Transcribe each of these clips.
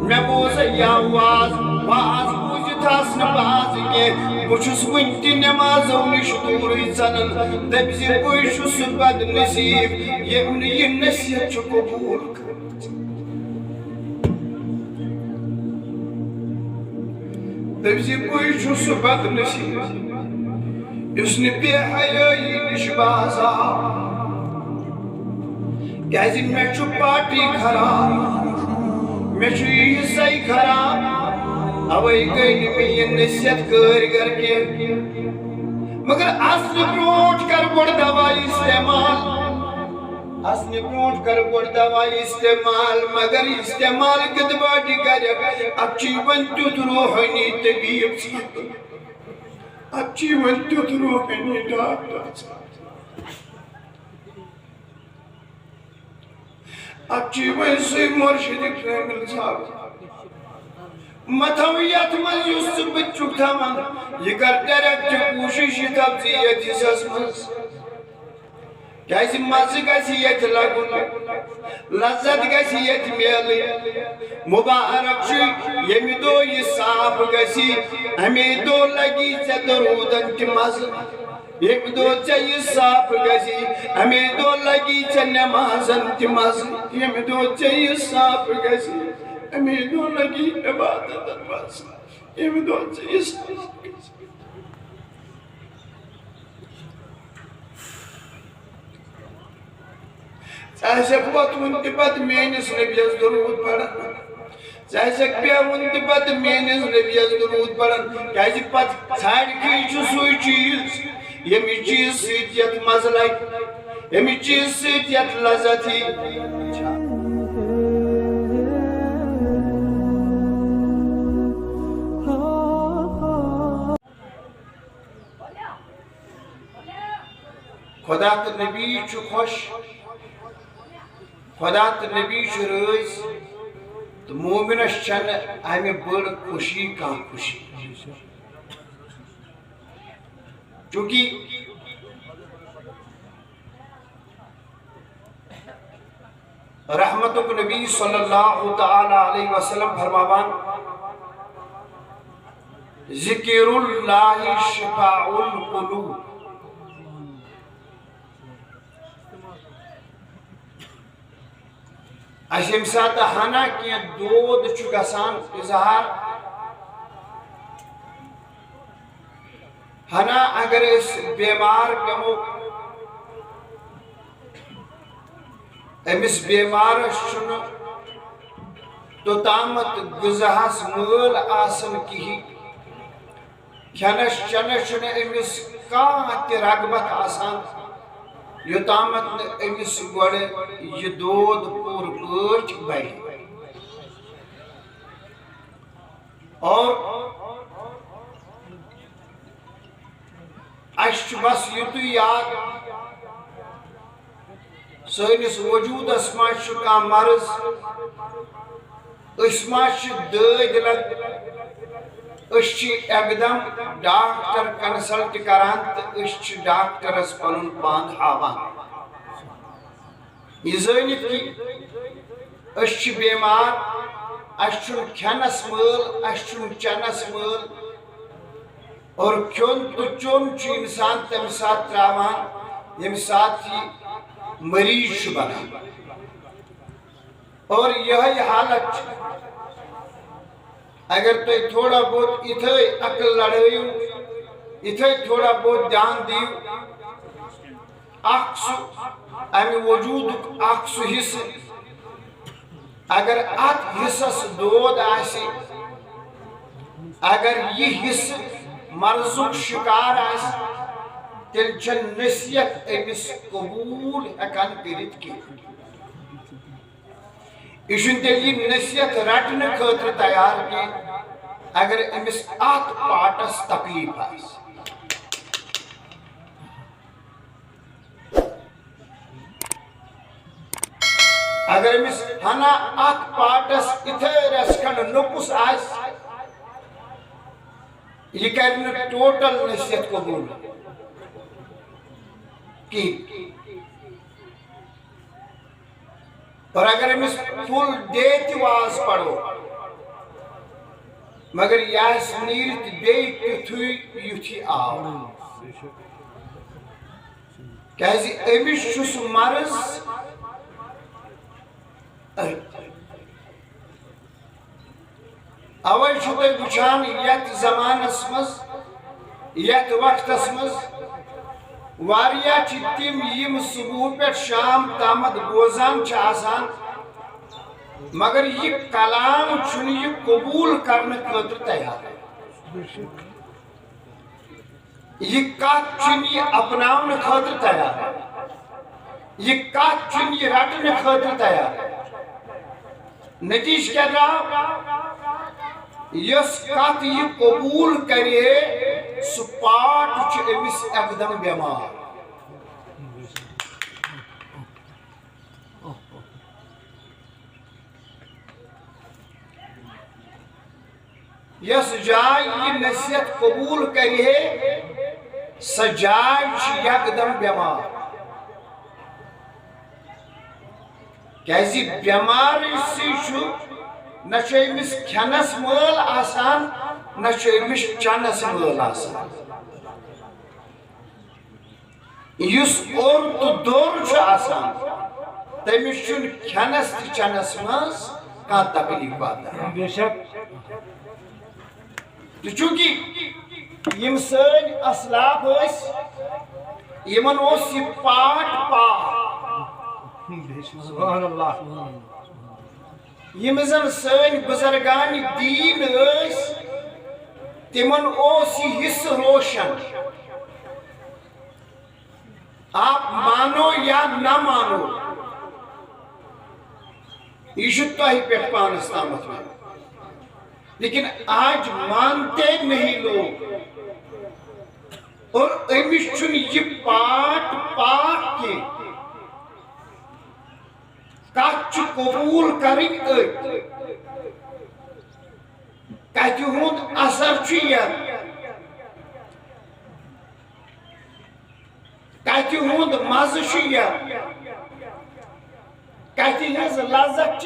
میں بوز آواز باز بوزت باز کے بچس ونت نمازو نش دور ژنان دپہ بے چھس بد نصیب یم یہ نصیحت قبول دپہ بے چھس بد نصیب اس بے حیائی نش باز آو کیازِ مے چھ پارٹی خراب میں چھو یہ حصائی خراب اوائی گئی میں یہ نصیحت کارگر کے مگر اصل بروٹ کر گوڑ دوائی استعمال اصل بروٹ کر گوڑ دوائی استعمال مگر استعمال کت باٹی کرے اچھی ونتیت روحانی طبیب اچھی ونتیت روحانی ڈاکٹر اچھی ویسے مرشد کامل صاحب متویت من یوسف بچک تھمان یہ کر ڈائریکٹ کوشش تبزیت حصص منز کیسی مزہ گسی یت لگن لذت گسی یت میلی مبارک چھ یمی دو یہ صاف گسی ہمیں دو لگی چھ درودن کی مزہ ایک دو چاہیے صاف گسی ہمیں دو لگی چھ نمازن کی مزہ ہمیں دو چاہیے صاف گسی ہمیں دو لگی عبادت مزہ ہمیں دو چاہیے صاف گسی چاہے پت ونت پت میانس نبیس درود پڑھن چاہے پہ ونت پت میانس نبیس درود پڑھن کیازِ پت ژھانڈ کی چھ سوئی چیز یمی چیز سیت یت مزٕ لگہِ یمی چیز سیت یت لذت ہی خدا تو نبی چھ خوش خدا تو نبی چھ رٲضۍ تو مومنس چھن امہ بڑ خوشی کانٛہہ خوشی چونکہ رحمت نبی صلی اللہ تعالی علیہ وسلم فرماوان ذکر اللہ شفاء القلوب اس یم سات ہنا کی دود چھ گسان اظہار ہنا اگر اس بیمار پیمو امس بیمار چھن تو تامت غذاہس مل آسن کہین کھنس چنس چھن امس کانٛہہ تہ رغبت آسان یوتامت امس گوڑ یہ دود پور پٲٹھۍ بڑِ اور اس بس یتو یاد سٲنِس وجوٗدس منٛز چھُ کانٛہہ مرض أسۍ ما چھِ دٲدۍ لگ أسۍ چھِ اقدم ڈاکٹر کنسلٹ کران تہٕ أسۍ چھِ ڈاکٹرس پنُن پان ہاوان یہِ زٲنِتھ کہِ أسۍ چھِ بیمار اَسہِ چھُنہٕ کھٮ۪نس مٲل اَسہِ چھُنہٕ چٮ۪نس مٲل اور کھیون تو چون چھُ انسان تمہِ ساتہٕ ترٛاوان ییٚمہِ ساتہٕ یہِ مریض چھُ بنان اور یہی حالت چھِ اگر تُہۍ تھوڑا بہت یِتھٲے عقل لڑٲیِو یِتھٲے تھوڑا بہت دھیان دِیِو اکھ سُہ امہِ وجوٗدُک اکھ سُہ حصہٕ اگر اتھ حصس دود آسہِ اگر یہِ حصہٕ مرضُک شکار آسہِ تیٚلہِ چھنہٕ نصیحت أمِس قبوٗل ہٮ۪کان کٔرِتھ کینٛہہ یہِ چھُنہٕ تیٚلہِ یہِ نصیحت رٹنہٕ خٲطرٕ تیار کینٛہہ اگر أمِس اتھ پارٹس تکلیٖف آسہِ اگر أمِس ہنا اتھ پارٹس یِتھٲے رٮ۪سہٕ کھنٛڈ نوٚکُس آسہِ یہ کرنے ٹوٹل نصیحت قبول کہین اور اگر امس فل ڈے تی واز پڑھو مگر یاس نیرت بیٚیہِ تیُتھُے یُتھُے آو کیازِ أمِس چھُ سُہ مرض اوے چھُ تُہۍ وٕچھان یتھ زمانس منٛز یتھ وقتس منٛز واریاہ چھِ تِم یِم صبح پٮ۪ٹھ شام تامتھ بوزان چھِ آسان مگر یہ کلام چھُنہٕ یہِ قبوٗل کرنہٕ خٲطرٕ تیار یہ کتھ چھُنہٕ یہِ اپناونہٕ خٲطرٕ تیار یہ کتھ چھُنہٕ یہِ رٹنہٕ خٲطرٕ تیار نتیجہ کیا درٛاو یۄس کتھ یہِ قبوٗل کرِ سُہ پاٹ چھُ أمِس اکدم بٮ۪مار یس جائے یہ نصیحت قبول کرے سہ جائے یکدم بیمار کیازِ بیمار سی نہ امس کھینس مل آسان نہ امس چنس مل آسان یس اور تو دور آسان تمس کھینس تہ چنس مز کانٛہہ تکلیف واتان چونکہ یم سن اسلاف یمن اوس یہ پاٹ سبحان اللہ یم زن سن بزرگان دین تمن اوس یہ حصہ روشن آپ مانو یا نہ مانو یہ تہ پہ پانس تامت لیکن آج مانتے نہیں لوگ اور امس یہ پاٹ کی کت قبول کریں کت ہند اثر کت ہند مزہ کت ہز لذت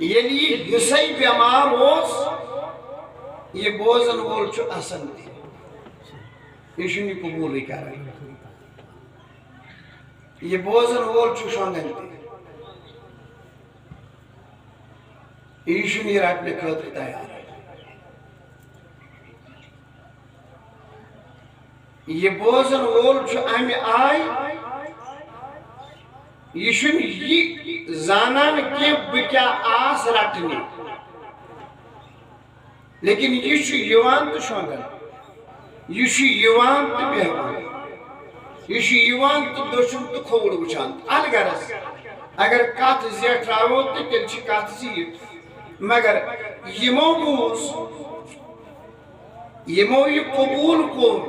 یلی حصے بیمار ہوس یہ بوزن وول چھُ اصل یہ چھُنہٕ یہِ قبوٗلٕے کران یہ بوزن وول چھُ شۄنگان تہِ یہ چھُنہٕ یہِ رٹنہٕ خٲطرٕ تیار یہ بوزن وول چھُ امہِ آیہِ یہ چھُنہٕ یہِ زانان کہ بہٕ کیٛاہ آس رٹنہِ لیکن یہ چھُ یِوان تہٕ شۄنگان یہ چھُ یِوان تہٕ بیٚہوان یہ چھُ یِوان تہٕ دٔچھُن تہٕ کھووُر وٕچھان الغرض اگر کتھ زیٹھراوو تہٕ تیٚلہِ چھِ کتھ زیٖٹھ مگر یِمو بوٗز یِمو یہِ قبوٗل کوٚر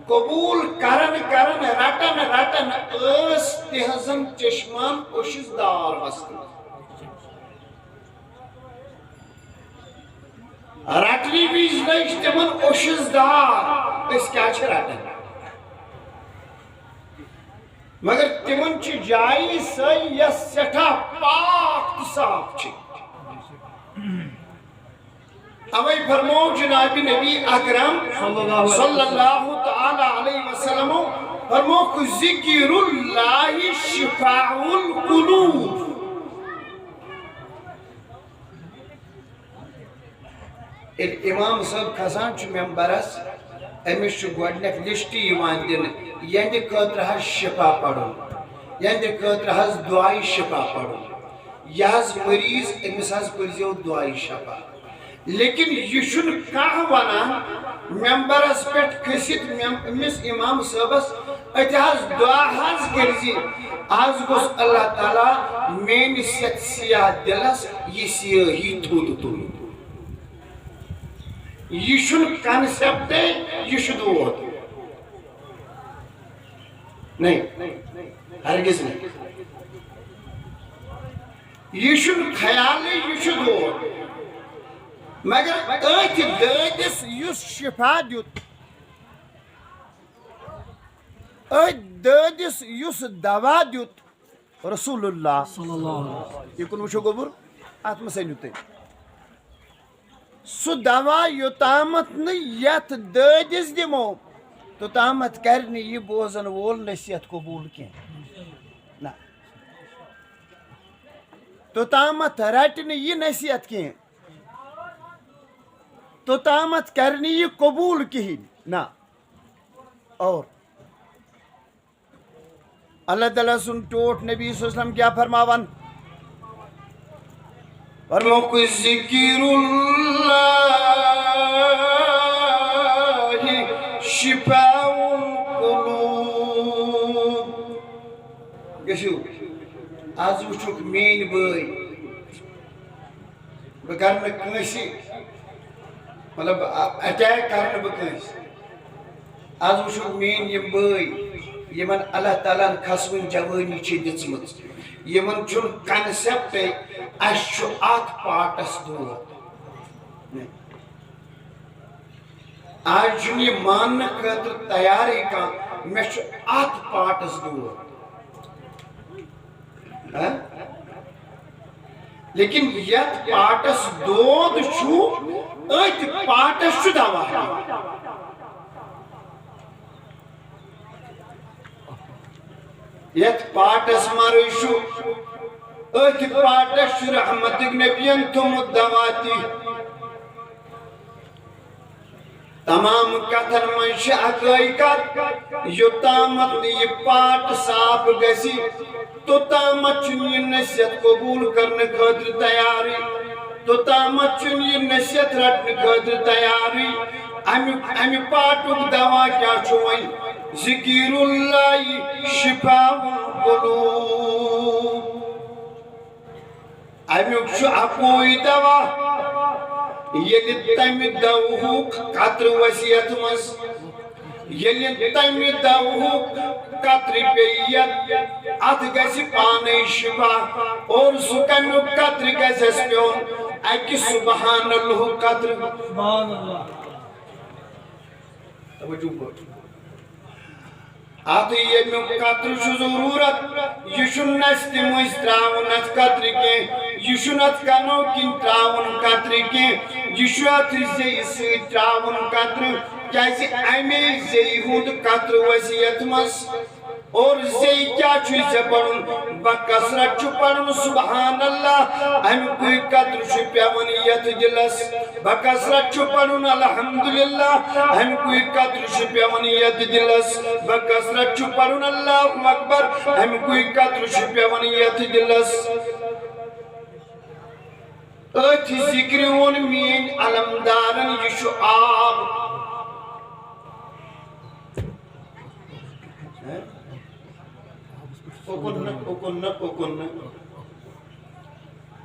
قبول کرن کرن رٹن رٹن اس تہذن چشمان اوشز دار وستن رٹنی بیز نیش تمن اوشز دار اس کیا چھ رٹن مگر تمن چھ جائی سی یا سٹھا پاک صاف چھ اوے فرمو جناب نبی اکرم صلی اللہ تعالی علیہ وسلم فرمو کہ ذکر اللہ شفاء القلوب امام صاحب کھسان چھ ممبرس امس چھ گۄڈنیٚتھ لسٹ یوان دنہٕ یہندِ خٲطرٕ حظ شفا پڑھو یہندِ خٲطرٕ حظ دعائی شفا پڑھو یہ حظ مریض امس حظ پٔرزیٚو دعائی شفا لیکن یہ چھُنہٕ کانٛہہ ونان ممبرس پٮ۪ٹھ کھٔسِتھ أمِس امام صٲبس اَتہِ حظ دعا حظ کٔرزِ آز گوٚژھ اللہ تعالیٰ میٲنِس یتھ سیاہ دلس یہِ سیٲہی تھوٚد تُلُن یہ چھُنہٕ کنسپٹے یہ چھُ دود نہیں ہرگز نہیں یہ چھُنہٕ خیالے یہ چھُ دود مگر أتھۍ دٲدِس یُس شفا دیُت دٲدِس یُس دوا دیُت رسول اللہ یہِ کُن وٕچھو گوٚبُر اَتھ منٛز أنِو تُہۍ سُہ دوا یوٚتامَتھ نہٕ یَتھ دٲدِس دِمو توٚتامَتھ کَرِ نہٕ یہِ بوزَن وول نصیحت قبوٗل کینٛہہ نہ توٚتامَتھ رَٹہِ نہٕ یہِ نصیحت کینٛہہ توٚتامَتھ کَرِ نہٕ یہِ قبوٗل کِہیٖنۍ نہ اور اللہ تعالیٰ سُنٛد ٹوٹھ نبی صلی اللہ علیہ وسلم کیٛاہ فرماوان فرموکھ ذِکِرُ اللہِ شِفاءُ القُلوٗب گٔژھِو آز وٕچھُکھ میٛٲنۍ بٲے بہٕ کَرٕ نہٕ کٲنٛسہِ مطلب اٹیک کَرٕ نہٕ بہٕ کٲنٛسہِ آز وٕچھُکھ میٛٲنۍ یِم بٲے یِمن اللہ تعالیٰ ہن کھسوٕنۍ جوٲنی چھِ دِژمٕژ یِمن چھُنہٕ کنسٮ۪پٹے اَسہِ چھُ اَتھ پاٹس دود آز چھُنہٕ یہِ ماننہٕ خٲطرٕ تیارٕے کانٛہہ مےٚ چھُ اَتھ پاٹس دود لیکن یتھ پاٹس دود چھُ أتھۍ پاٹس چھُ دوا یتھ پاٹس مرٕے چھُ أتھۍ پاٹس چھُ رحمتٕکۍ نبیَن تھوٚمُت دوا تہِ تمام کتھن منٛز چھِ اکٲے کتھ یوٚتامَتھ نہٕ یہِ پاٹ صاف گژھِ توٚتامَتھ چھُنہٕ یہِ نصیحت قبوٗل کرنہٕ خٲطرٕ تیارٕے توٚتامَتھ چھُنہٕ یہِ نصیحت رٹنہٕ خٲطرٕ تیارٕے امہِ پاٹُک دوا کیٛاہ چھُ وۄنۍ ذِکِرُ اللہِ شِفاءُ القُلوٗب امیُک چھُ اَکُے دوا ییٚلہِ تمہِ دوہُک قطرٕ وسہِ یتھ منٛز ییٚلہِ تمہِ دوہُک قطرٕ پیٚیہِ یتھ اتھ گژھِ پانے شِفا اور سُہ کمیُک قطرٕ گژھِ اَسہِ پیوٚن اکہِ سُبحان اللہُک قطرٕ اتھ ییٚمیُک قطرٕ چھُ ضروٗرت یہِ چھُنہٕ نستہِ مٔنٛزۍ ترٛاوُن اتھ قطرٕ کینٛہہ یہِ چھُنہٕ اتھ کنو کِنۍ ترٛاوُن قطرٕ کینٛہہ یہِ چھُ اتھ زیٚیہِ سۭتۍ ترٛاوُن قطرٕ کیٛازِ امے زیٚیہِ ہُنٛد قطرٕ وسہِ یتھ منٛز اور زیٚیہِ کیٛاہ چھُے ژےٚ پرُن بکثرت چھُ پرُن سُبحان اللہ امیُکُے قطرٕ چھُ پیوان یتھ دِلس بکثرت چھُ پرُن الحمدللہ امیُکُے قطرٕ چھُ پیوان یتھ دِلس بکثرت چھُ پرُن اللہ اکبر امیُکُے قطرٕ چھُ پیوان یتھ دِلس أتھۍ ذِکرِ ووٚن میٛٲنۍ علمدارن یہِ چھُ آب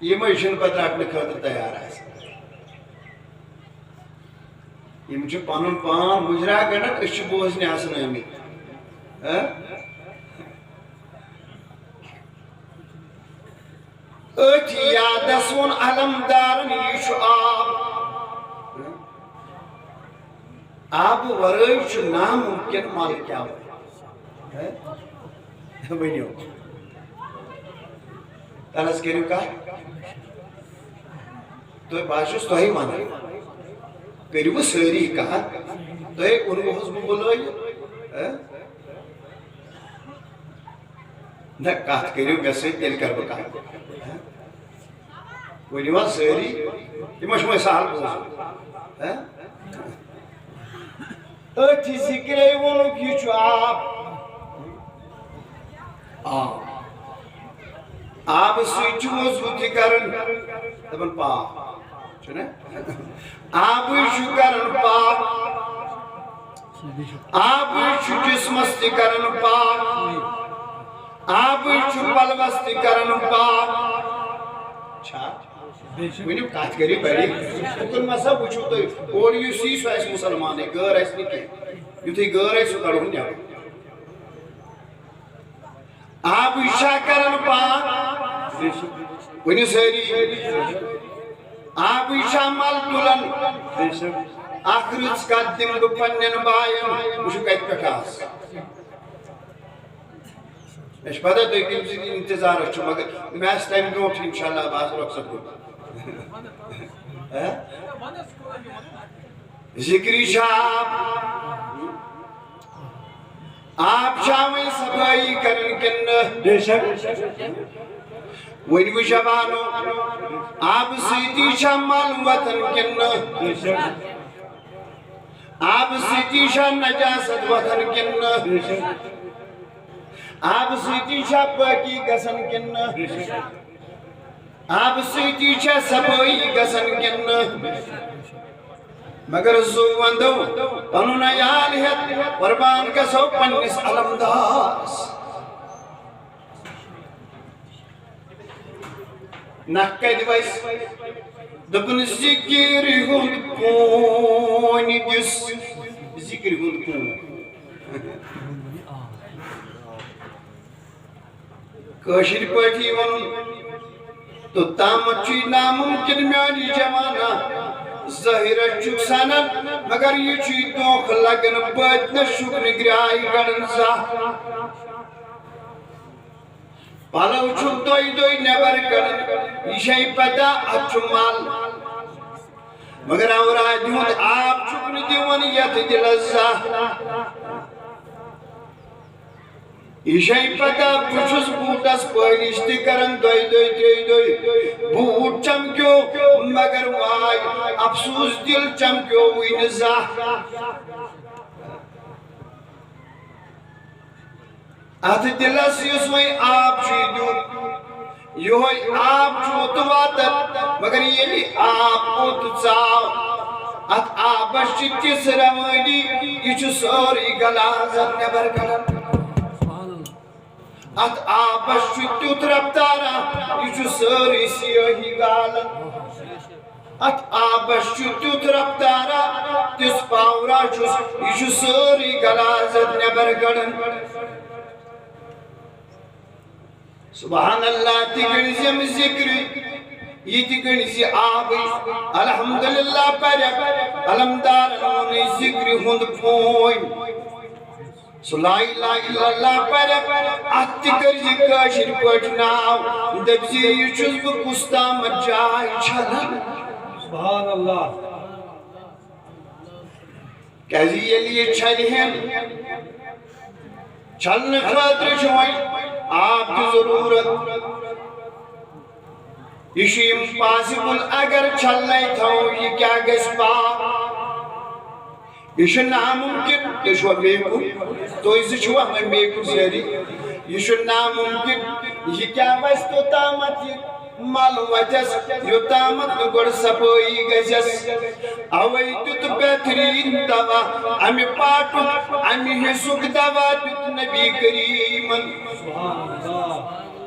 یِمے چھِنہٕ پتہٕ رٹنہٕ خٲطرٕ تیار آسان یِم چھِ پنُن پان مُجرا گنڈان أسۍ چھِ بوزنہِ آسان آمٕتۍ أتھۍ یادس ووٚن علمدارن یہِ چھُ آب آبہٕ ورٲے چھُ نامُمکِن مل کیٛاہ ؤنِو تلس کٔرِو کتھ تُہۍ بہٕ حظ چھُس تۄہہِ ونان کٔرِو وۄنۍ سٲری کتھ تۄہہِ اوٚنوُہس بہٕ بُلٲیِتھ نہ کتھ کٔرِو مےٚ سۭتۍ تیٚلہِ کرٕ بہٕ کتھ ؤنِو حظ سٲری یہِ ما چھُ وۄنۍ سہل بوزُن أتھۍ ذِکرے ووٚنُکھ یہِ چھُ آب آبہٕ سۭتۍ چھُ وضوٗ تہِ کران دپان پاک چھُنہ آبٕے چھُ کران پاک آبٕے چھُ جسمس تہِ کران پاک آبٕے چھُ پلوس تہِ کران پاک ؤنِو کتھ کٔرِو بڑی اُکُن مسا وٕچھِو تُہۍ اورٕ یُس یی سُہ آسہِ مُسلمانٕے غٲر آسہِ نہٕ کینٛہہ یُتھُے غٲر آسہِ سُہ کڑہون نٮ۪بر آبٕے چھا کران پاک ؤنِو سٲری آبٕے چھا مل تُلان اکھ رٕژ کتھ دِمہٕ بہٕ پننٮ۪ن باین وٕچھِو کتہِ پٮ۪ٹھ آس مش پتہ تو کہ انتظار اچھو مگر میں اس ٹائم برونٹھ انشاءاللہ باز رخصت کو ذکری شاب آپ شامل صفائی کرن کن بے شک ونگو شبانو آپ سیدی شامل وطن کن بے شک آپ سیدی شام نجاست وطن کن بے شک آپ سیدی شام پاکی گسن کن بے شک آپ سیدی شام صفائی گسن کن مگر زو وندو پنو نیال ہت قربان گسو پنس علمداس نکد ویس دبن ذکر ہند کونی دس ذکر ہند کون کاشر پاٹھی ونن تو تامت چی ناممکن میانی جمانا ظاہرہ چک سنن مگر یہ چی دوخ لگن بات شکر گرائی گرن زا پالو چھک دوئی دوئی نبر کرن یہ شئی پتا اچھو مال مگر اور آج ہوں آپ چھکن دیون یت دلزا یہ شئی پتا پچھس بوٹس پہلشتی کرن دوئی دوئی دوئی دوئی بوٹ چمکیو مگر وائی افسوس دل چمکیو ہوئی نزا آتھ دلس یسوئی آپ چیدون یہوئی آپ چوت واتت مگر یہ لی آپ پوت چاو ات آبش چیتیس روانی یہ چو سوری گلازت نبر کرن ات آبش چیتیت رفتارا یہ چو سوری سیوہی گالن ات آبش چیتیت رفتارا تیس پاورا چوس یہ چو سوری گلازت نبر کرن سبحان اللہ تگنزیم ذکر یہ تگنزی آبی الحمدللہ پرک علمدار انہوں ذکر ہند پوئی سو لا الہ الا اللہ پرک ات کرزی کاشر پٹناو دبزی یہ چوز بکستا مجائی چھلن سبحان اللہ کہزی یہ لیے چھلن چھلن خاطر چھوئی آپ کی ضرورت یہ امپاسبل اگر چھلنے تھا یہ کیا گس پا یہ ناممکن یہ میکو تو اسے چھوا میں میکو زیادی یہ ناممکن یہ کیا وستو تامت یہ معلوم وجس یہ تامت نگوڑ سپوئی گجس اوئی تت بہترین دوا امی پاٹک امی حسک دوا تت نبی کریمن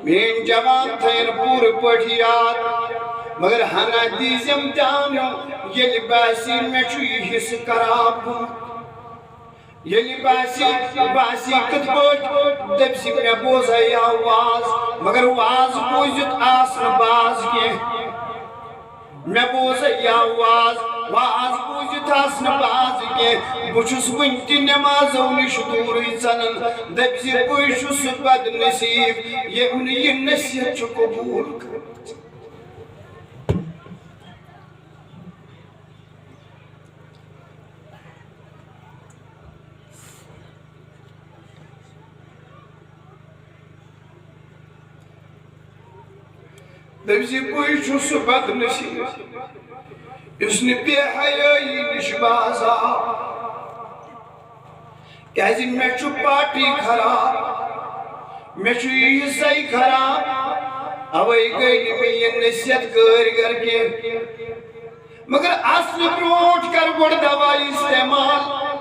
مین جوان تھین پور پٹھیات مگر ہنا دیزم جانو یہ لباسی میں چوئی حس کراب یہ لباسی کت پوٹ دبسی میں بوزائی آواز مگر واز بوزت آسن باز کے میں بوزائی آواز واز بوزت آسن باز کے بچس ونتی نمازو نشدوری زنن دبسی پوشس بد نصیب یہ نصیحت چو قبول کر دبزی پوشس بد نصیب اس نے بے حیائی نش بازا کہزی میں چو پارٹی خراب میں چو یہ حصائی خراب اوائی گئی میں یہ نصیحت کر کے مگر اصل بروٹ کر گوڑ دوائی استعمال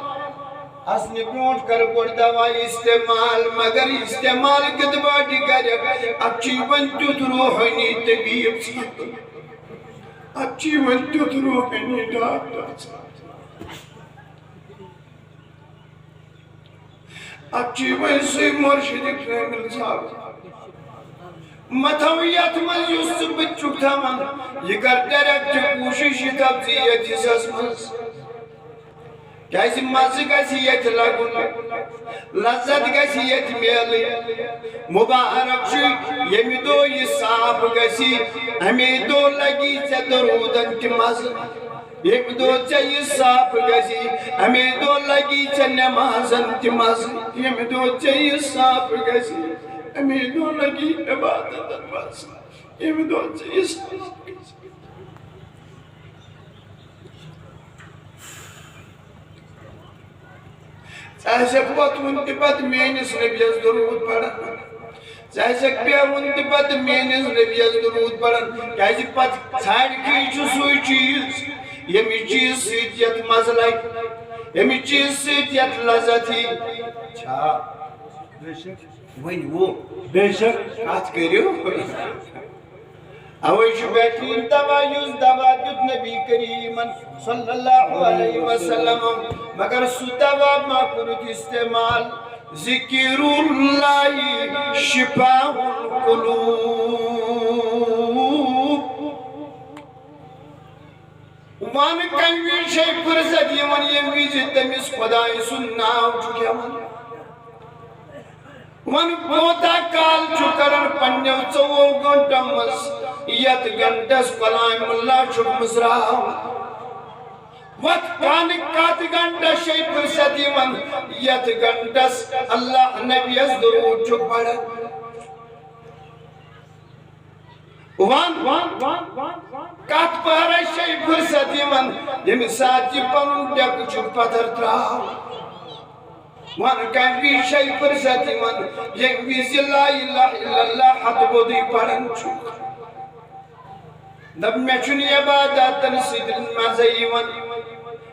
اصل بروٹ کر گوڑ دوائی استعمال مگر استعمال کدباٹی کر اچھی ونتو روحنی طبیب ساتھ اچھی ونتو روحنی ڈاکٹر ساتھ اچھی ونسی مرشد کریمل صاحب متویت من یوسف بچک تھا من یہ کرتے رکھتے کوشش تبزیت اس اسمس کیسی مزہ گژھِ ییٚتہِ لگُن لذت گژھِ ییٚتہِ میلٕنۍ مبارک چھُ ییٚمہِ دۄہ یہِ صاف گژھِ اَمے دۄہ لگی ژےٚ درودن تہِ مزٕ ییٚمہِ دۄہ ژےٚ یہِ صاف گژھِ اَمے دۄہ لگی ژےٚ نٮ۪مازن تہِ مزٕ ییٚمہِ دۄہ ژےٚ یہِ صاف گژھِ اَمے دۄہ لگی عبادتن مزٕ ییٚمہِ دۄہ ژےٚ یہِ صاف گژھِ ژٕ پوتوُن تہِ پتہٕ میٲنِس نبیَس درود پران ژٕ پیوُن تہِ پتہٕ میٲنِس نبیَس درود پران کیازِ پتہٕ ژھانڈکھٕے چھُ سُے چیٖز ییٚمہِ چیٖز سۭتۍ یتھ مزٕ لگہِ ییٚمہِ چیٖز سۭتۍ یتھ لذت یی چھا ؤنِو بے شک کتھ کٔرِو اوے چھُ بہتریٖن دوا یُس دوا دیُت نبی کریٖمن صلی اللہ علیہ وسلم مگر سُہ دوا ما کوٚرُتھ استعمال ذکر اللہ شفاء القلوب ون کمہِ وِزِ چھے فرصت یِوان ییٚمہِ وِزِ تٔمِس خۄداے سُنٛد ناو چھُ کھٮ۪وان ون کوتاہ کال چھُ کران پننیو 24 گھنٹو منٛز یتھ گھنٹس کلام اللہ چھُکھ مٔژراوان وتھ کتھ گھنٹس چھے فرصت یِوان یتھ گھنٹس اللہ نبیس درود چھُکھ پران ون کتھ پہرس چھے فرصت یِوان ییٚمہِ ساتہٕ یہِ پنُن ڈیکہٕ چھُکھ پتھر تراوان ون کمہِ وِزِ چھے فرصت یِوان ییٚمہِ وِزِ لا اِلہ الا اللہ ہتھ بوٚدُے پران چھُکھ دپ مےٚ چھُنہٕ عباداتن سۭتۍ مزٕ یِوان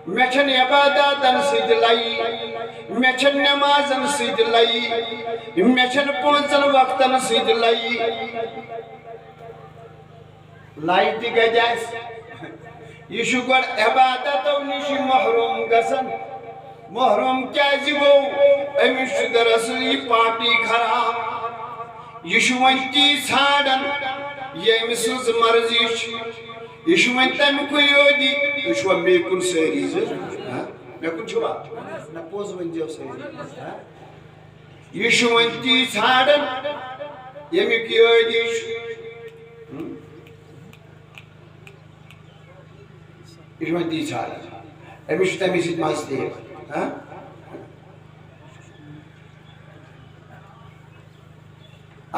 مےٚ چھنہٕ عباداتن سۭتۍ لایی مےٚ چھنہٕ نٮ۪مازن سۭتۍ لایی مےٚ چھنہٕ 5 وقتن سۭتۍ لایی لایہِ تہِ کتہِ آسہِ یہِ چھُ گۄڈٕ عبادتو نِش محروم گژھان محروم کیازِ گوٚو أمِس چھُ دراصل یہِ پارٹی خراب یہِ چھُ وۄنۍ تی ژھانڈان یہِ أمۍ سٕنٛز مرضی چھِ یہِ چھُ وۄنۍ تمیُکُے یوتی تُہۍ چھُوا مے کُن سٲری مےٚ کُن چھُوا نہ پوٚز ؤنۍزیو سٲری یہِ چھُ وۄنۍ تی ژھانڈان ییٚمیُک یوتی چھُ یہِ چھُ وۄنۍ تی ژھانڈان أمِس چھُ تَمے سۭتۍ مزٕ تہِ یِوان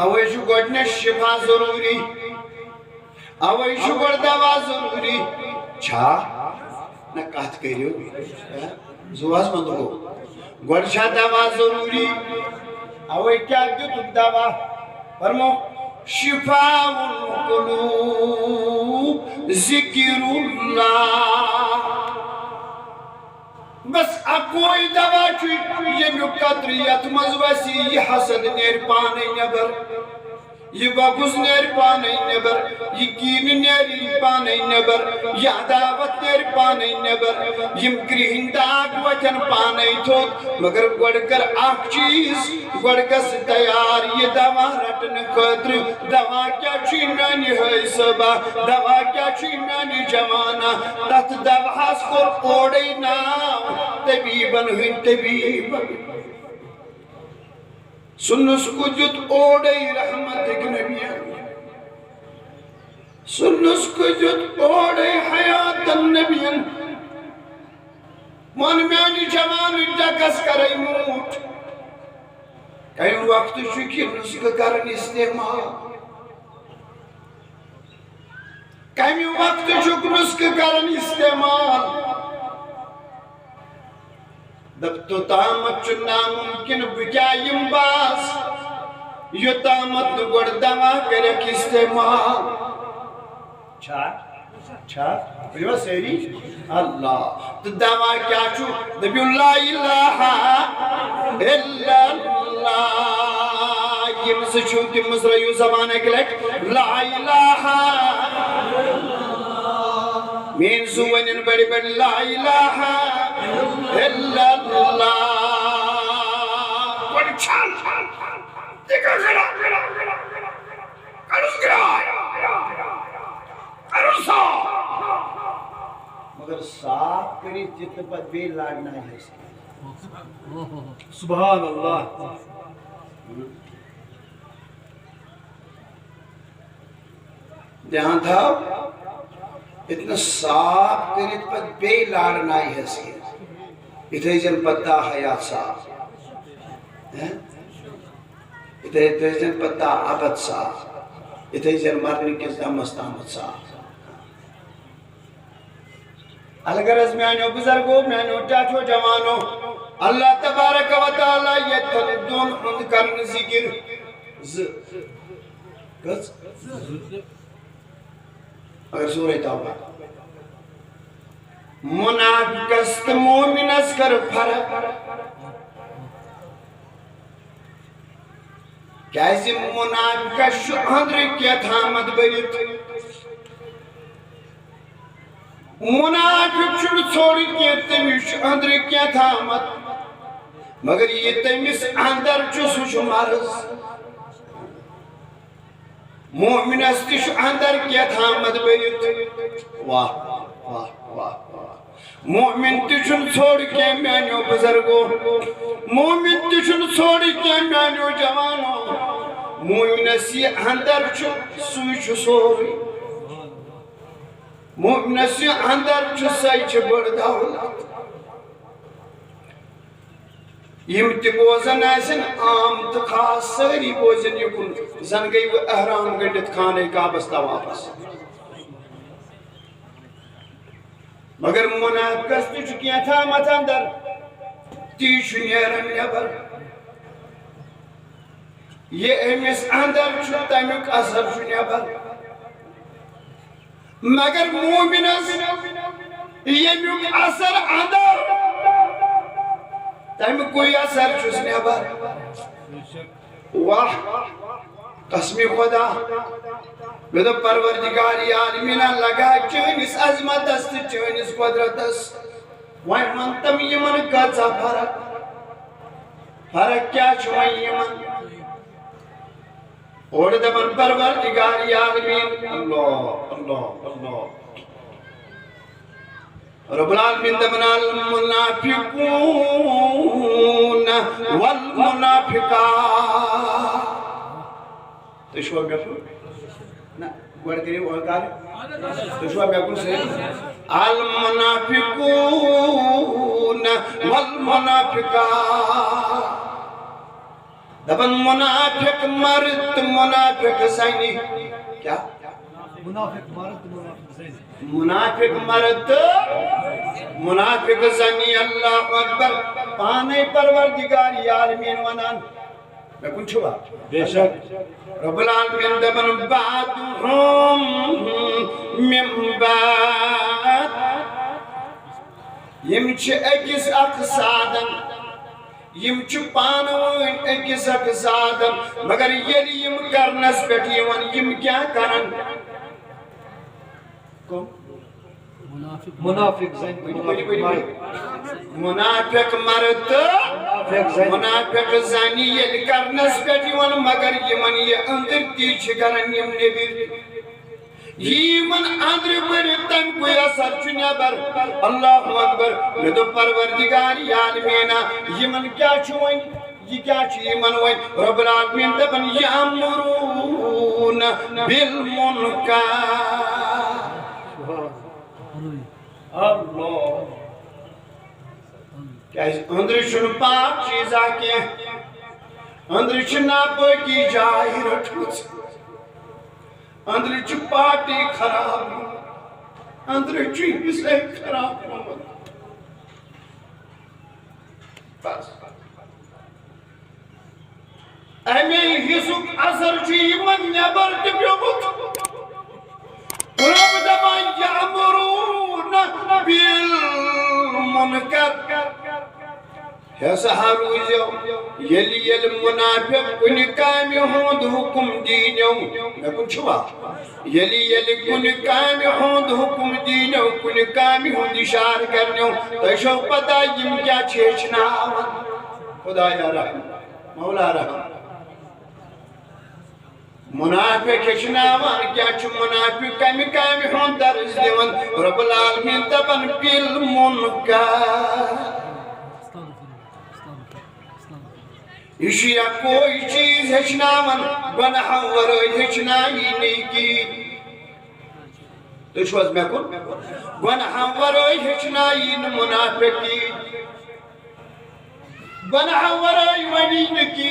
اوے چھُ گۄڈٕنیتھ شفا ضروٗری اوے چھُ گۄڈٕ دوا ضروٗری چھا نہ کتھ کٔرِو زو حظ ونٛدو گۄڈٕ چھا دوا ضروٗری اوے کیٛاہ دیُتُکھ دوا فرمو شفاء القلوب ذکر اللہ بس اکوے دوا چھُ ییٚمیُک قطرٕ یتھ منٛز وسہِ یہِ حسد نیرِ پانے نٮ۪بر یہِ بغض نیرِ پانے نٮ۪بر یہِ کیٖنہٕ نیرِ پانے نٮ۪بر یہِ عداوت نیرِ پانے نٮ۪بر یِم کرٛہِنۍ داغ وتھن پانے تھوٚد مگر گۄڈٕ کر اکھ چیٖز گۄڈٕ گژھ تیار یہِ دوا رٹنہٕ خٲطرٕ دوا کیٛاہ چھُے میانہِ ہٲے صٲبا دوا کیٛاہ چھُے میانہِ جوانا تتھ دواہس کوٚر اورے ناو طبیٖبن ہٕنٛدۍ طبیٖبن سُہ نُسخہٕ دیُت اورے رحمتٕکۍ نبین سُہ نُسخہٕ دیُت اورے حیاتن نبین ون میانہِ جوانہٕ ڈیکس کرے موٗٹھ کمہِ وقتہٕ چھُکھ یہِ نُسخہٕ کران استعمال کمہِ وقتہٕ چھُکھ نُسخہٕ کران استعمال دپ توٚتامتھ چھُ نامُمکِن بہٕ کیٛاہ یِمہٕ باس یوٚتامتھ نہٕ گۄڈٕ دوا کریکھ استعمال چھا ؤنِو حظ سٲری اللہ تہٕ دوا کیٛاہ چھُ دٔپِو لا اِلہ الا اللہ یِم زٕ چھِو تِم مٔژرٲیِو زبان اکہِ لٹہِ لا اِلہ میٲنۍ زٕ ونن بڑِ بڑِ لا اِلہ الا اللہ گۄڈٕ چھل تہِ کر کرُس گراے کرُن صاف مگر صاف کری جتنے پر بے لڑنا ہے سبحان اللہ دھیان تھا اتنا صاف کری پر بے لڑنا ہے اتنے جن پتہ حیات صاف اتنے جن پتہ عبد صاف اتنے جن مرنے کے دمستامت صاف الگرز میانو بزرگو میانو چاچو جوانو اللہ تبارک و تعالی یہ تلدون خند کرن ذکر اگر سورہ توبہ منافقست مومن اسکر فرق کیسی منافقہ شہندر کیا تھامد بریت منافق چھوڑ چھوڑ کے تمیش اندر کیا تھا مت مگر یہ تمیس اندر چسوش مرز مومن استش اندر کیا تھا مت بیت واہ واہ واہ مومن تشن چھوڑ کے میانو بزرگو مومن تشن چھوڑ کے میانو جوانو مومن اسی اندر چسوش سوری مومن سے اندر چسائی چھ بڑھ دولت یم تی بوزن ایسن عام تو خاص ساری بوزن یکن زن گئی وہ احرام گنڈت کھانے کا بستا واپس مگر منافقس تو چکیاں تھا مت اندر تیش نیرن نیبر یہ امیس اندر چھتا میک اثر چھو نیبر مگر مومنس یمیک اثر اندر تم کوئی اثر چھس نیبر واہ قسم خدا بدو پروردگاری عالمینہ لگا چونس عظمت است چونس قدرت است وائن منتم یمن کچا فرق کیا چھوائن یمن اور دبن پروردگاری عالمین اللہ اللہ اللہ رب العالمین دبن المنافقون والمنافقات تشوہ بیقول نا گوڑ کری وہ کار تشوہ بیقول سے المنافقون والمنافقات دبن منافق مرد منافق زینی کیا؟ منافق مرد منافق زینی منافق مرد منافق زینی اللہ اکبر پانے پروردگاری عالمین ونان میں کن چھوا بے شک رب العالمین دبن بعدهم من بعد یمچ اکس اقصادن یم چھ پانوین اکس اقصادن مگر یلی یم کرنس پیٹھ یون یم کیا کرن منافق زینی منافق مرد منافق زنی یل کرنس پیٹھ یون مگر یمن یہ اندر تیچ کرن یم نبیر یمن اندر بڑی تم کوئی اثر چنیبر اللہ اکبر لدو پروردگاری عالمینہ یمن کیا چھوئن یہ کیا چھوئن یمن وائن رب العالمین دبن یامرون بالمنکر اللہ کیا اندر چھن پاک چیز آکے اندر چھنا پاکی جائی رٹھوچ اندر چھ پارٹی خراب اندر چیز خراب بس امی حسوک اثر چی من نبر تبیوت رب دمان یامرون بالمنکر سہاروزیو یلی یل منافق کن کامی ہوند حکم دینیو میں کن چھوا یلی یل کن کامی ہوند حکم دینیو کن کامی ہوند اشار کرنیو تشو پتا یم کیا چھیچنا آمد خدا یا رحم مولا رحم منافق ہچناوان کیا چھ منافق کمی کمی ہون درس دیون رب العالمین دبن بالمنکر یہ کوئی چیز ہچناوان گناہ ورٲے ہچنائی نیکی تو چھوز میں کن گناہ ورٲے ہچنائی منافقی گناہ ورٲے ونی نکی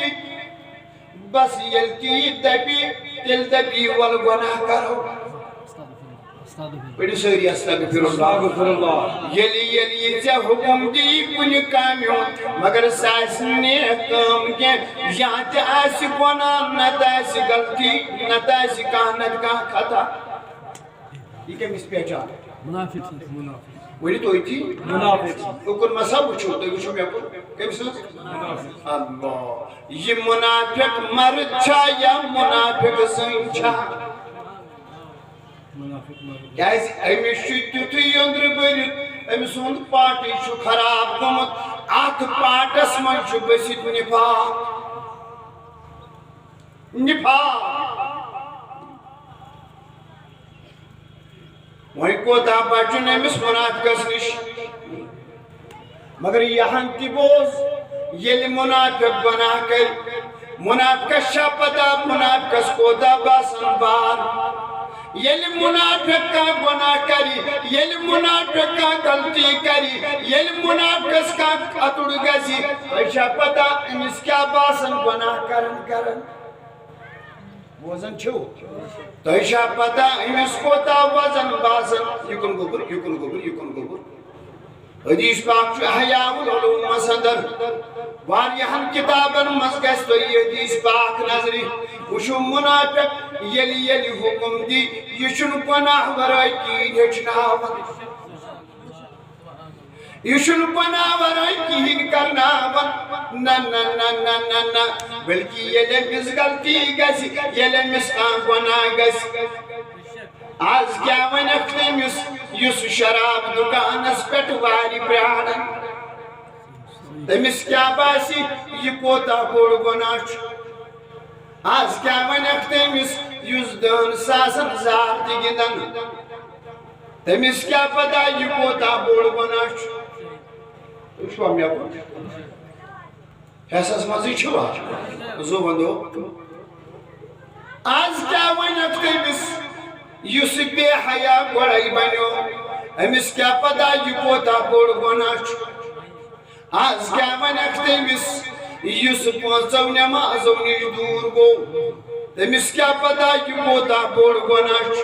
بس یلتی دبی تل دبی والگناہ کرو بڑی سوری استغفر اللہ یلی ژے حکم دی کُنہِ کامہِ ہُنٛد مگر سُہ آسہِ نیک کٲم کینٛہہ یا تہِ آسہِ گۄناہ نتہٕ آسہِ غلطی نتہٕ آسہِ کانٛہہ نتہٕ کانٛہہ خطا یہ کٔمِس پہچان منافق ؤنِو تُہۍ تہِ منافق اُکُن مَسا وٕچھو تُہۍ وٕچھو مےٚ کُن کٔمِس حظ اللہ یہ منافق مرد چھا یا منافق زٔنۍ چھا کیازِ أمِس چھُ تیُتھُے أنٛدرٕ بٔرِتھ أمۍ سُنٛد پاٹٕے چھُ خراب گوٚمُت اَتھ پاٹَس منٛز چھُ بٔسِتھ نِفاق وۄنۍ کوتاہ بچُن أمِس منافقس نِش مگر یہاں تہِ بوز ییٚلہِ منافق گۄناہ کرِ منافقس چھا پتہ منافقس کوتاہ باسان بار ییٚلہِ منافق کانٛہہ گۄناہ کَرِ ییٚلہِ منافق کانٛہہ غلطی کَرِ ییٚلہِ منافقس کانٛہہ اَتُر گژھِ تۄہہِ چھا پتہ أمِس کیٛاہ باسان گۄناہ کران بوزان چھِو تۄہہِ چھا پتہ أمِس کوتاہ وزن باسان یُکُن گوٚبُر حدیث پاک چھُ احیاء العلوٗمس اندر واریاہن کتابن منٛز گژھِ تۄہہِ یہِ حدیث پاک نظرِ وٕچھِو منافق ییٚلہِ حُکم دی یہِ چھُنہٕ گۄناہ ورٲے کِہیٖنۍ ہیٚچھناوان یہ چھُنہٕ گۄناہ ورٲے کِہیٖنۍ کرناوان نہ بلکہ ییٚلہِ أمِس غلطی گژھِ ییٚلہِ أمِس کانٛہہ گۄناہ گژھِ آز کیٛاہ وَنٮ۪کھ تٔمِس یُس شراب دُکانس پٮ۪ٹھ وارِ پرٛاران تٔمِس کیٛاہ باسہِ یہِ کوتاہ بوٚڑ گۄناہ چھُ آز کیٛاہ وَنٮ۪کھ تٔمِس یُس 10,000 زار تہِ گِنٛدان تٔمِس کیٛاہ پتہ یہِ کوتاہ بوٚڑ گۄناہ چھُ تُہۍ چھُوا مےٚ کُن حیثس منٛزٕے چھُوا زو ونٛدو آز کیٛاہ وَنٮ۪کھ تٔمِس یُس بے حیا گۄڈَے بنیو أمِس کیٛاہ پتہ یہِ کوتاہ بوٚڑ گۄناہ چھُ آز کیٛاہ وَنٮ۪کھ تٔمِس یُس 5 نٮ۪مازو نِش دوٗر گوٚو تٔمِس کیٛاہ پتہ یہِ کوتاہ بوٚڑ گۄناہ چھُ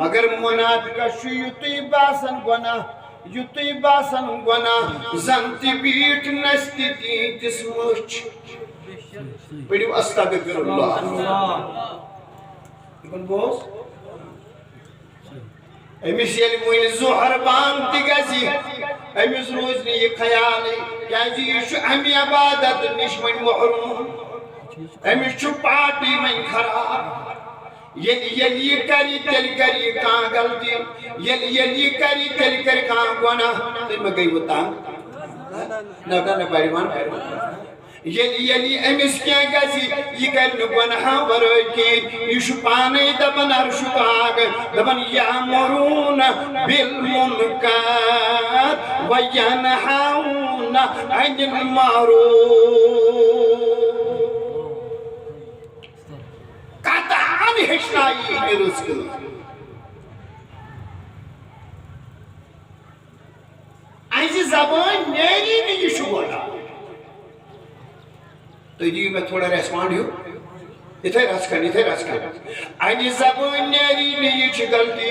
مگر منافقس چھُ یُتُے باسان گۄناہ زن تہِ بیٖٹھ نستہِ تیٖتِس مٔچھ پٔرِو استغفر اللہ بوز أمِس ییٚلہِ وۄنۍ ظُہر بانگ تہِ گژھِ أمِس روزِ نہٕ یہِ خیالٕے کیٛازِ یہِ چھُ اَمہِ عبادت نِش وۄنۍ محروٗم أمِس چھُ پاٹٕے وۄنۍ خراب ییٚلہِ یہِ کَرِ تیٚلہِ کَرِ یہِ کانٛہہ غلطی ییٚلہِ یہِ کَرِ تیٚلہِ کَرِ کانٛہہ گۄناہ تُہۍ مہ گٔیوٕ تنٛگ نہ بٔرِوان ییٚلہِ أمِس کینٛہہ گژھِ یہِ کَرِ نہٕ گۄناہ ورٲے کِہیٖنۍ یہِ چھُ پانَے دَپان عرشُک آگ دَپان یَأْمُرُونَ بِالْمُنکَرِ وَیَنْہَوْنَ عَنِ الْمَعْرُوفِ قطعاً ہیٚچھنایی یہِ رٕژ کٲم اَسہِ زبٲنۍ نیری نہٕ یہِ چھُ گۄناہ تُہۍ دِیِو مےٚ تھوڑا ریسپانٛڈ ہیوٗ یِتھَے رَژھ کھنٛڈ اَنہِ زبٲنۍ نیری نہٕ یہِ چھِ غلطی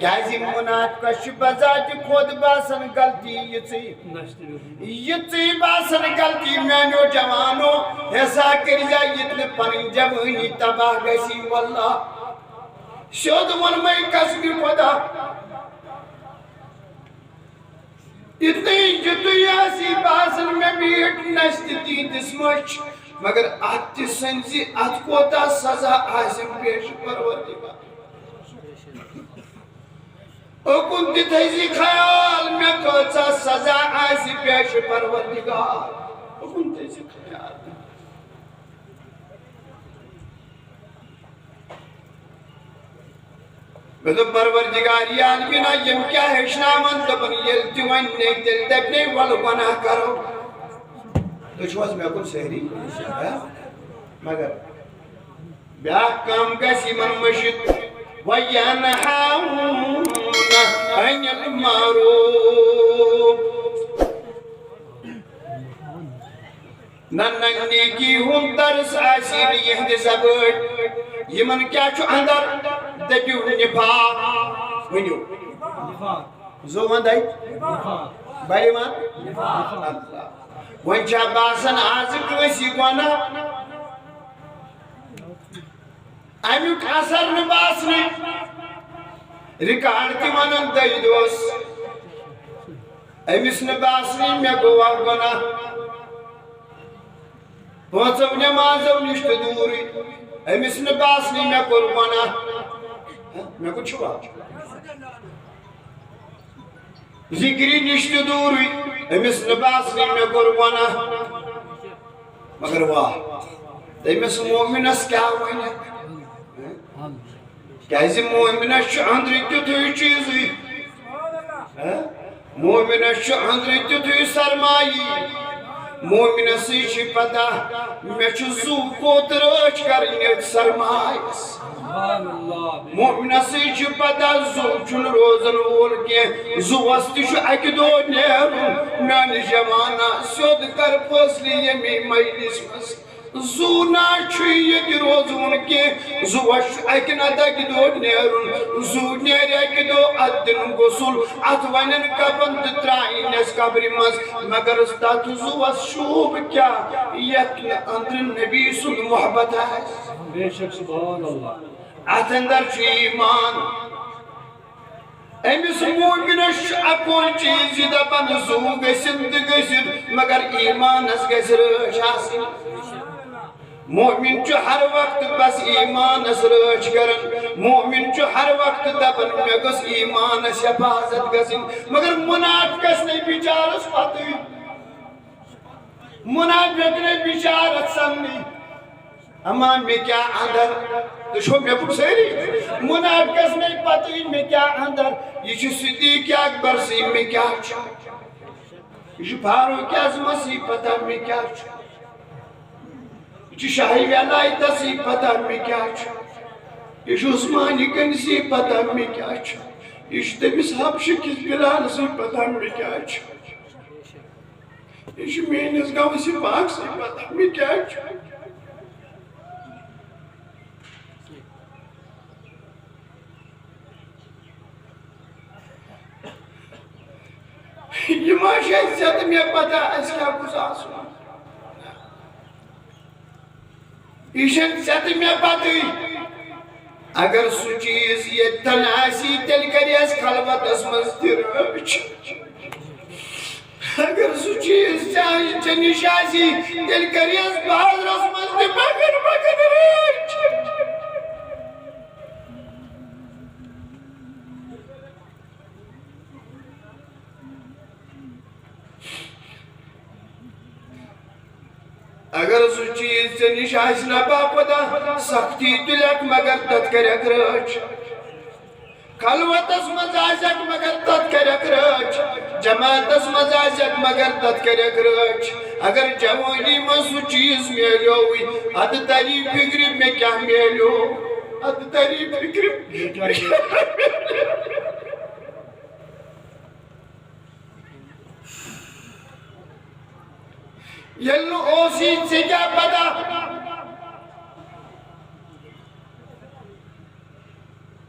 کیٛازِ منافقس چھُ بذاتِ خود باسان غلطی یِژٕے باسان غلطی میٛانیو جوانو ہسا کٔرۍزا ییٚتہِ نہٕ پنٕنۍ جوٲنی تباہ گژھی واللہ سیوٚد ووٚنمَے قسمِ خۄدا یِتُے آسی باسان مےٚ بیٖٹھ نستہِ تیٖتِس مٔچھ مگر اَتھ تہِ سٔنزِ اَتھ کوتاہ سزا آسٮ۪م پیش پروردگار اُکُن تہِ تھٲیزِ خیال مےٚ کۭژاہ سزا آسہِ پیش پروردگار اُکُن تھٲیزِ خیال تو پروردگار عالمین یم کیا ہیچناون دپن یل تہ ون نیک تیل دپنے ول گناہ کرو تو چھوز میں کن سہری مگر بیاکھ کام گژھِ یمن مشِت وَيَنْهَوْنَ عَنِ الْمَعْرُوفِ نہ نیکی ہُنٛد درس آسی نہٕ یِہنٛدِ زبٲنۍ یمن کیا چھُ اندر دٔپِو نِفاق ؤنِو زو وندے بڑِ ون اللہ وۄنۍ چھا باسان آز کٲنٛسہِ گۄناہ امیُک اثر نہٕ باسنٕے رِکاڈ تہِ ونان دٔے دوس أمِس نہٕ باسنٕے مےٚ گوٚو اکھ گۄناہ پانٛژو نٮ۪مازو نِش تہِ دوٗرٕے أمِس نہٕ باسنٕے مےٚ کوٚر گۄناہ مےٚ کوٚر چھُوا ذِکرِ نِش تہِ دوٗرٕے أمِس نہٕ باسنٕے مےٚ کوٚر گۄناہ مگر واہ تٔمِس مومِنس کیٛاہ وَنٮ۪کھ کیٛازِ مومِنس چھُ أنٛدرٕ تیُتھُے چیٖزٕے مومِنس چھُ أنٛدرٕ تیُتھُے سرمایی مومِنسٕے چھِ پتہ مےٚ چھُ زُو کوٚت رٲچھ کرٕنۍ أتھۍ سرمایس مومِنسٕے چھِ پتہ زُو چھُنہٕ روزن وول کیٚنٛہہ زُوس تہِ چھُ اکہِ دۄہ نیرُن میانہِ جوانہ سیوٚد کر فٲصلہٕ ییٚمے مجلس منٛز زُو نا چھُ ییٚتہِ روزُن کیٚنٛہہ زُوس چھُ اکہِ نتہٕ اکہِ دۄہ نیرُن زُو نیرِ اکہِ دۄہ اتھ دِنہٕ غسُل اتھ ونن کفن تہٕ ترٛایِنس قبرِ منٛز مگر تتھ زُوس شوٗب کیٛاہ یتھ نہٕ أنٛدرٕ نبی سُنٛد محبت آسہِ بے شک سبحان اللہ اتھ اندر چھُ ایمان أمِس مومِنس چھُ اکوے چیٖز یہِ دپان زُو گٔژھِتھ تہِ گٔژھِتھ مگر ایمانس گژھِ رٲچھ آسٕنۍ مومن چھُ ہر وقت بس ایمانس رٲچھ کران مومن چھُ ہر وقت دپان مےٚ گٔژھ ایمانس حفاظت گژھٕنۍ مگر منافقس نے بِچارس پتہٕ منافق نے بِچارس سمنٕے اما مےٚ کیٛاہ اندر تُہۍ چھُو مےٚ پُٹ سٲری منافقس نے پتہٕ مےٚ کیٛاہ اندر یہِ چھُ صدیٖق اکبر سٕے مےٚ کیٛاہ چھُ یہِ چھُ فاروق اعظمس سٕے پتہ مےٚ کیٛاہ چھُ یہ شاہی ولایتس پتہ مےٚ کیٛاہ چھُ یہ عثمان کنسی پتہ مےٚ کیٛاہ چھُ یہ تٔمِس حبشہٕ کِس بلالس پتہ مےٚ کیٛاہ چھُ یہ میٲنِس گوس پاکس پتہ مےٚ کیٛاہ چھُ یہ ما چھِ اَسہِ ژےٚ تہٕ مےٚ پتہ اَسہِ کیٛاہ گوٚژھ آسُن یہ ژےٚ تہٕ مےٚ پتہٕ اگر سُہ چیٖز ییٚتٮ۪ن آسی تیٚلہِ کرِ اَسہِ خلوتس منٛز تہِ رٲچھ اگر سُہ چیٖز ژےٚ نِش آسی تیٚلہِ کرِ اَسہِ بازرس منٛز تہِ مگر رٲچھ اگر سُہ چیٖز ژےٚ نِش آسہِ نہ باپتہ سختی تُلٮ۪کھ مگر تتھ کریکھ رٲچھ خلوتس منٛز آسٮ۪کھ مگر تتھ کریکھ رٲچھ جماعتس منٛز آسٮ۪کھ مگر تتھ کریکھ رٲچھ اگر جوانی منٛز سُہ چیٖز میلیووٕے ادٕ تری فکرِ مےٚ کیٛاہ میلیو ادٕ تری فکرِ ییٚلہِ نہٕ اوسُے ژےٚ کیٛاہ پتہ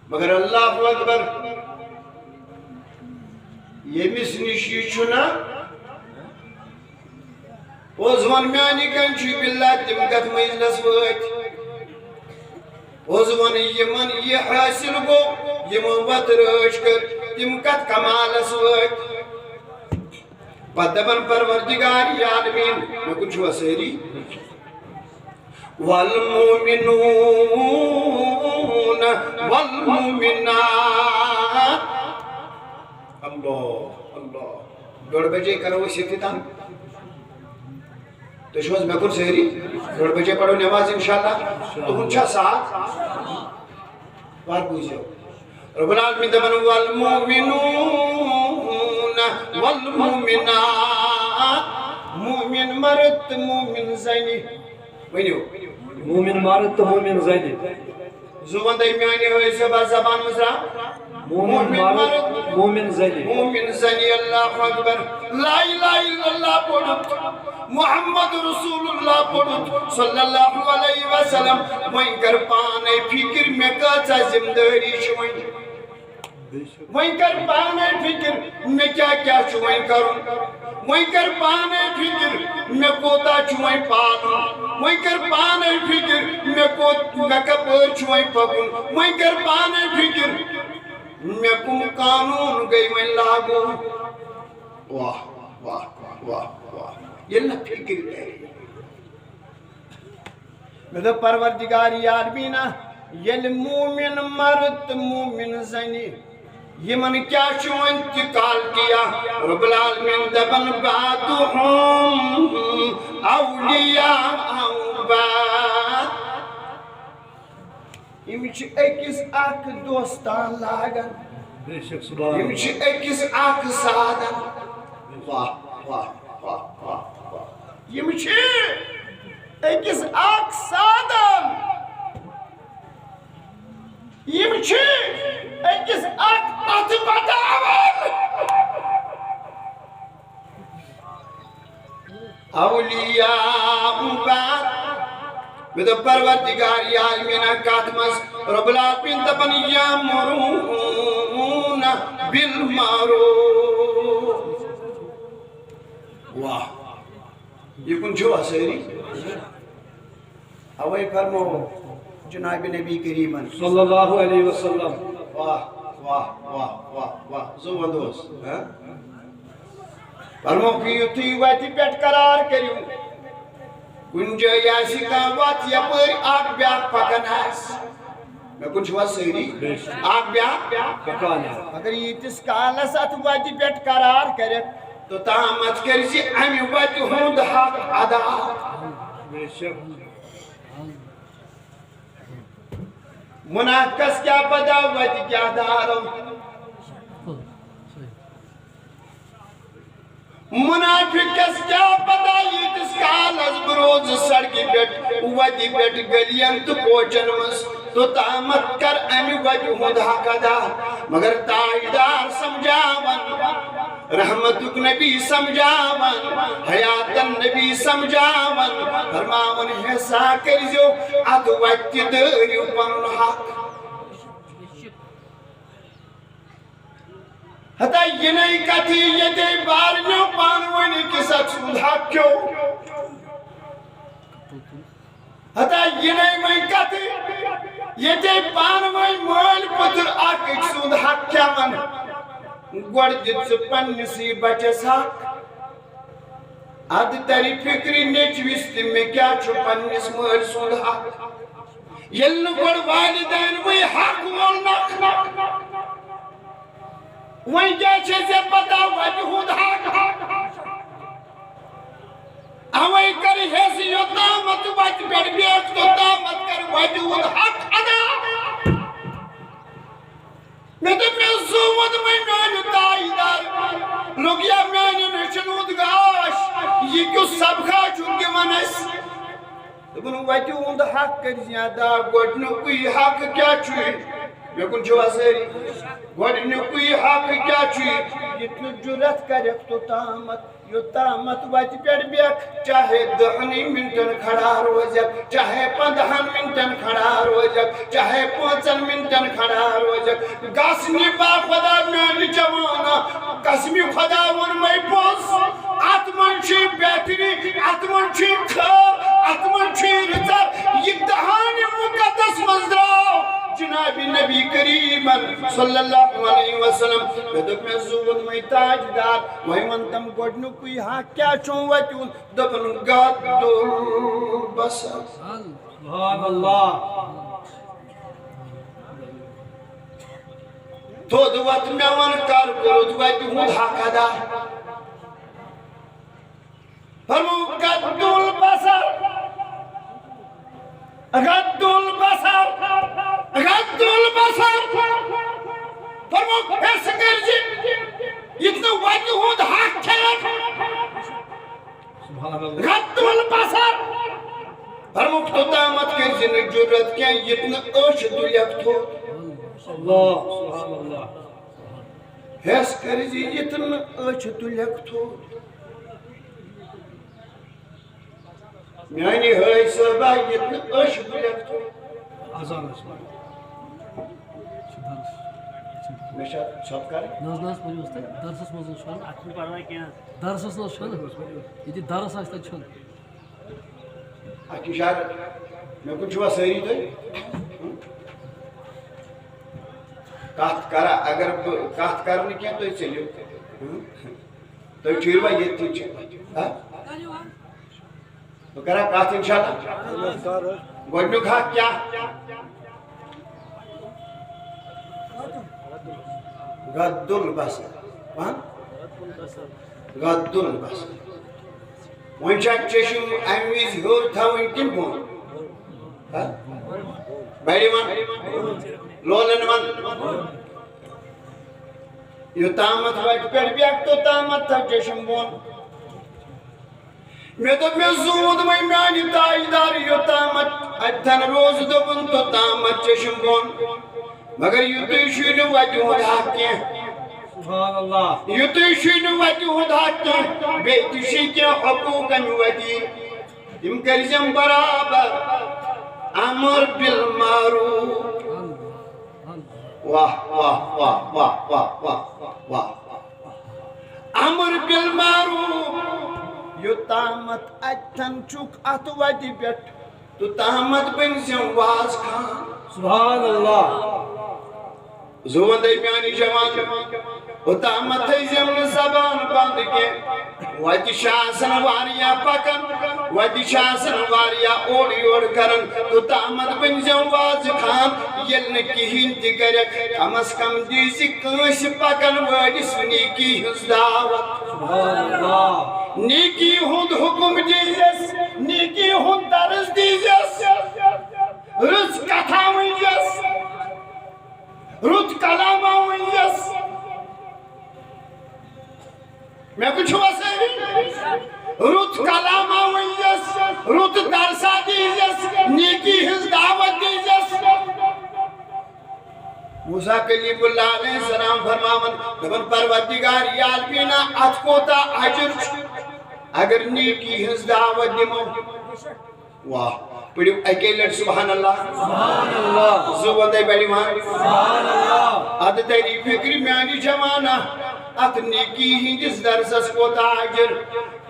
مگر اللہ اکبر ییٚمِس نِش یہِ چھُنا پوٚز وَن میانہِ کنچی باللہ تِم کتھ مٔنزلس وٲتۍ پوٚز وَن یِمن یہِ حٲصِل گوٚو یِمو وتھ رٲچھ کٔر تِم کتھ کمالس وٲتۍ پتہٕ دپن پروردگار عالمین مےٚ کُن چھُوا سٲری والمؤمنون والمؤمنات اللہ اللہ 1:30 بجے کرو أسۍ افتتاح تُہۍ چھِو حظ مےٚ کوٚر سٲری 1:30 بجے پرو نٮ۪ماز انشاءاللہ تُہُنٛد چھا ساتھ وار بوٗزِو رب العالمین دبن والمومنون والمومنات مومن مرد مومن زنی ونیو مومن مرد تو مومن زنی زبان دائی میانی ہوئی سبا زبان مزرا مومن مرد مومن زنی مومن زنی اللہ اکبر لا الہ الا اللہ پڑھت محمد رسول اللہ پڑھت صلی اللہ علیہ وسلم وہیں کر پانے فکر میں کچا زمداری شوئیں وہیں کر پانے فکر میں کیا کیا چھوئیں کروں وہیں کر پانے فکر میں کوتا چھوئیں پالوں وہیں کر پانے فکر میں کپر چھوئیں پکوں وہیں کر پانے فکر میں کم قانون گئی میں لاغوں واہ واہ واہ واہ یہ نہ فکر ہے میں تو پروردگاری عالمینہ یہ مومن مرد مومن زنی یہ من کیا شو انتقال کیا رب العالمین دبن بعدهم اولیاء بعد یمچ اکس اک دوستان لاگن بے شک سبحان یمچ اکس اک سادن واہ واہ واہ واہ واہ یمچ اکس اک سادن یمچ اکس اک ات بداون اولیاء بعد میں پروردگار عالمین کاتمس رب العالمین دپن یامرون بالمعروف واہ یہ کن چھوا سیری اوائی فرمو جناب نبی کریمن صلی اللہ علیہ وسلم واہ واہ واہ واہ واہ زوان دوست فرمو پیوتی واتی پیٹ قرار کریوں کنجا یاسی کا وات یا پر آگ بیاک پکن ہے میں کچھ وقت سیری آگ بیاک پکانا اگر یہ تس کالا ساتھ واتی پیٹ قرار کرے تو تامت کرسی ہمی واتی ہوند حق ادا بے شک مناکس کیا پدا واتی کیا دارو منافق کس کیا پتا یہ تس کال از بروز سڑکی بیٹ ودی بیٹ گلیم تو پوچن مس تو تامت کر امی وجہ ہند حق ادا مگر تائیدار سمجھاون رحمتک نبی سمجھاون حیات نبی سمجھاون فرماون حصہ کرزیو ات وقت دریو پن حق حتی یہ نہیں کہتی یہ دے بارنیو پانوانی کی ساتھ سندھاک کیوں حتی یہ نہیں میں کہتی یہ دے پانوانی مول پتر آکھ سندھاک کیا من گوڑ جت سپن نسی بچے ساک آدھ تری فکری نیچویست میں کیا چھپن نس مول سندھاک یلن گوڑ والدین وی حق والناک وہیں جیسے سے پتا وجہود حق ہمیں کر حیثیو تامت وجہ بیٹ بیٹ تو تامت کر وجہود حق ادا میں تو میں زومت میں مینو تائیدار لوگیا مینو نشنود گاش یہ کیوں سب کھا چونکہ منس تو وجہود حق کر زیادہ گوڑنو کوئی حق کیا چھوئی میں کن چھوا سیری گوڑنو کوئی حق کیا چھوئی جتنو جرت کرک تو تامت یو تامت وجہ پیڑ بیک چاہے 10 منٹن کھڑا روزک چاہے 15 منٹن کھڑا روزک چاہے 5 منٹن کھڑا روزک گاسنی با خدا میں جوانا قسمی خدا ون میں پوز آتمن چھی بیٹری آتمن چھی کھار آتمن چھی رچار یہ دہانی مقدس مزدراؤ جناب نبی کریم صلی اللہ علیہ وسلم دب میں زود میں تاجدار وہی منتم گوڑنو کوئی ہاں کیا چون وچون دبن گادل بسر سبحان اللہ تو دوات میں ون کار کرو وچون حق ادا فرمو گادل بسر غد البصر غد البصر فرموک ایس کرزی اتنا وجہ ہود حق کھیل سبحان اللہ غد البصر فرموک تو تامت کرزی نے جرت کیا اتنا اش دلیک تو اللہ سبحان اللہ ایس کرزی اتنا اش دلیک تو میانی ہے صبح اتنا اش دلیک تو اذان اسمع میشا سب کریں ناز پڑھو اس درسس مز چھن درسس نہ چھن یہ درس آس تک چھن اکی شاید میں کچھ ہوا سہری تو کات کرا اگر کات کرنے کیا تو چلیو تو چیر با یہ تھی تو کرا کات انشاءاللہ گوڑنو کھا کیا غد البصر غد البصر ونشا چشم امیز ہور تھاوین کن بون بیڑی من لولن من یہ تامت وقت پر بیاک تو تامت تھا چشم بون میں تو میں زود میں میانی تاجدار یہ تامت اتھن روز دبن تو تامت چشم بون مگر یہ تو شنو وجہ حق کیا سبحان اللہ یہ تو شنو وجہ حق کیا بے تشی کیا حقوقاً ودین تم کرزم برابر امر بالمعروف واہ واہ واہ واہ واہ واہ واہ امر بالمعروف یہ تامت اتن چک ات وجہ بیٹ تو تامت بنزم واز خان سبحان اللہ زون دے میانی جوان و تامت زمن زبان بند کے وادی شاسن واریا پکن وادی شاسن واریا اوڑی اوڑ کرن تو تامت بنزم واز خان یلن کہین تگرک کم از کم دیسی کنس پکن وادیس نیکی ہز دعوت سبحان اللہ نیکی ہند حکم دیجس نیکی ہند درس دیجس رز کتھا ونجس رت کلام ونجس میں کچھ ہوا سہری رت کلام ونجس رت درسا دیجس نیکی ہز دعوت دیجس موسیٰ کلیم اللہ علیہ السلام فرمامن دبن پروردگار یالبینا ات کوتا عجر اگر نیکی ہز دعوت دیمو واہ پڑھو اکیلٹ سبحان اللہ سبحان اللہ زبان دے بیڑی مان سبحان اللہ اد تیری فکری میانی جمانہ ات نیکی ہندس درسس کو تاجر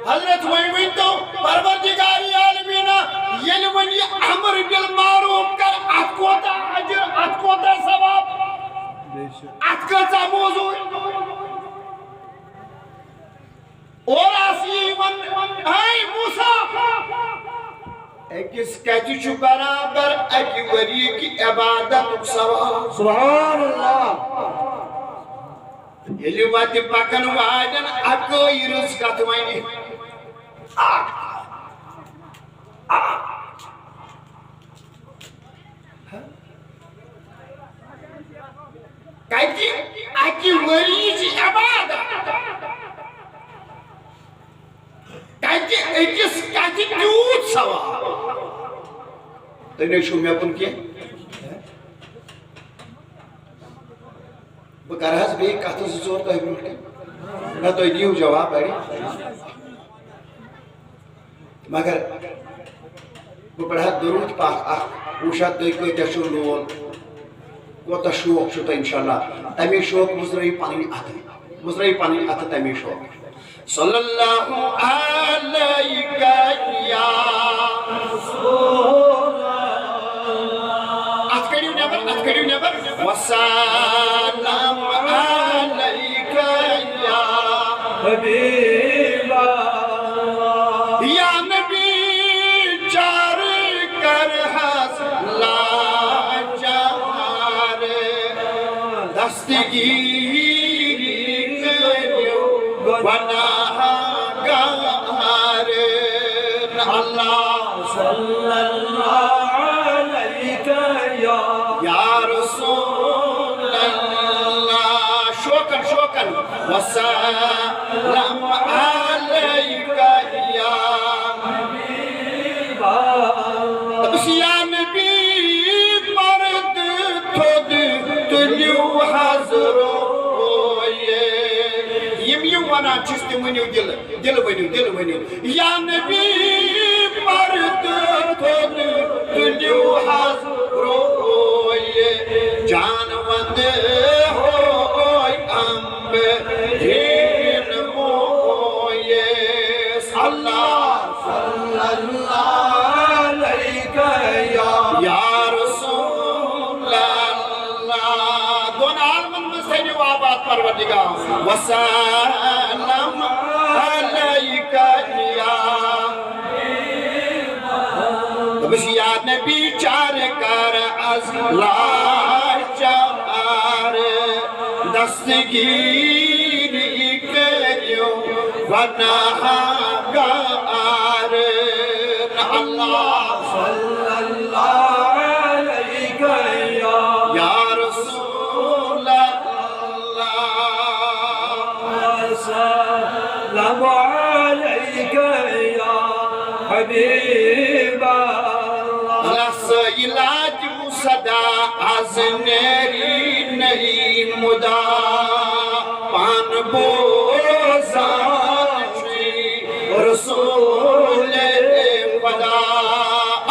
حضرت وین تو پروردگاری عالمینہ یل ونی امر بالمعروف کر ات کو تاجر ات کو تا ثواب ات کا تا موضوع اور آسی ون اے موسیٰ ایکس کہتی چھو برابر ایکی وری کی عبادت سواب سبحان اللہ یلی واتی پکن واجن اکوئی رزقت وینی کہتی ایکی وری کی عبادت کہتی ایکس کہتی دیوت سواب تو انہیں شو میں اپن کیا وہ کرہز بھی کہتا سے زور تو ہے بلوٹ کے نہ تو دیو جواب ہے مگر وہ پڑھا درود پاک اوشاد دوئی کوئی تشو لول وہ تشوق شتا انشاءاللہ تمی شوق مزرعی پانی آتا تمی شوق صلی اللہ علیکہ یا رسول اتکریو نیبر وسلام علیکہ یا حبیب اللہ یا نبی چار کر حس لا جہار دستگیری کریو گناہ گار اللہ صلی اللہ علیہ یا یا رسول اللہ شوقن وسلام عليك يا بس يا نبي مرد تود تليو حضرو يم وانا چست ونيو دل ونيو يا نبي مرد تود تليو حضرو جان وند ہوئی امب دین مویس اللہ صلی اللہ علیہ یا رسول اللہ دون عالم میں سے جوابات پروردگار وسلام علیہ یا بس یا نبی چار کر از لاچار دستگیری کریو ونہگار اللہ صلی اللہ علیہ یا رسول اللہ سلام علیک یا حبیب علاج صدا از نیری نہیں مدا پان بوزان چی رسول خدا